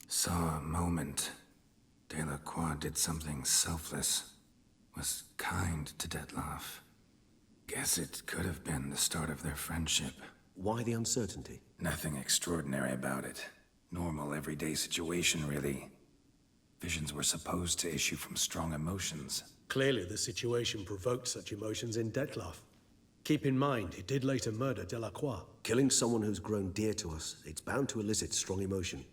Saw a moment. Delacroix did something selfless. Was kind to Dettlaff. Guess it could have been the start of their friendship. Why the uncertainty? Nothing extraordinary about it. Normal, everyday situation, really. Visions were supposed to issue from strong emotions. Clearly the situation provoked such emotions in Dettlaff. Keep in mind, he did later murder Delacroix. Killing someone who's grown dear to us, it's bound to elicit strong emotion.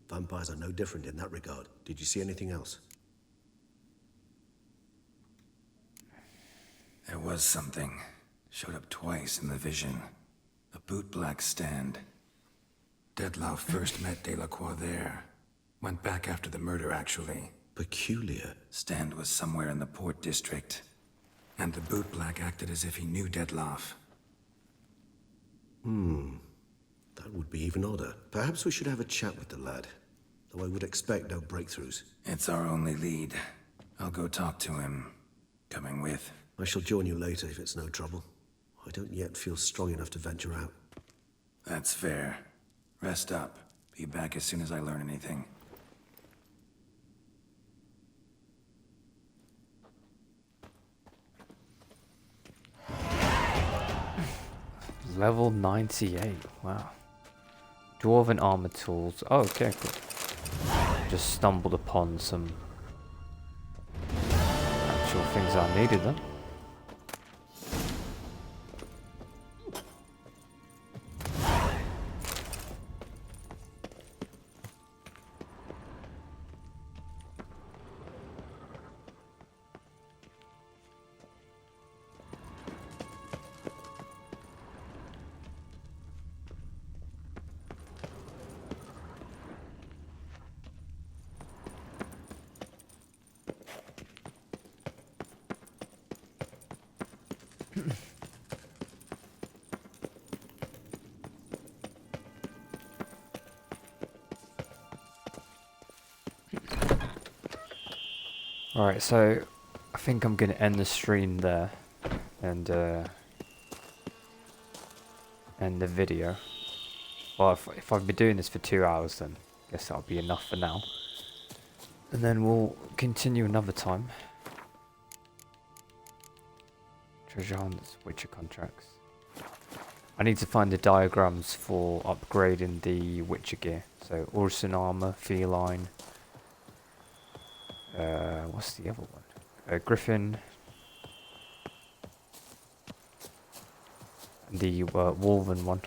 Vampires are no different in that regard. Did you see anything else? There was something. Showed up twice in the vision. A bootblack stand. Dettlaff first met Delacroix there. Went back after the murder, actually. Peculiar. Stand was somewhere in the port district. And the bootblack acted as if he knew Dettlaff. That would be even odder. Perhaps we should have a chat with the lad. Though I would expect no breakthroughs. It's our only lead. I'll go talk to him. Coming with? I shall join you later if it's no trouble. I don't yet feel strong enough to venture out. That's fair. Rest up. Be back as soon as I learn anything. Level 98. Wow. Dwarven armor tools. Oh, okay, cool. Just stumbled upon some actual things I needed then. Alright, so I think I'm going to end the stream there and end the video. Well, if I've been doing this for 2 hours, then I guess that'll be enough for now. And then we'll continue another time. Treasure hunts, Witcher contracts. I need to find the diagrams for upgrading the Witcher gear. So, Orson armor, feline. What's the other one? Griffin. And the Wolven one.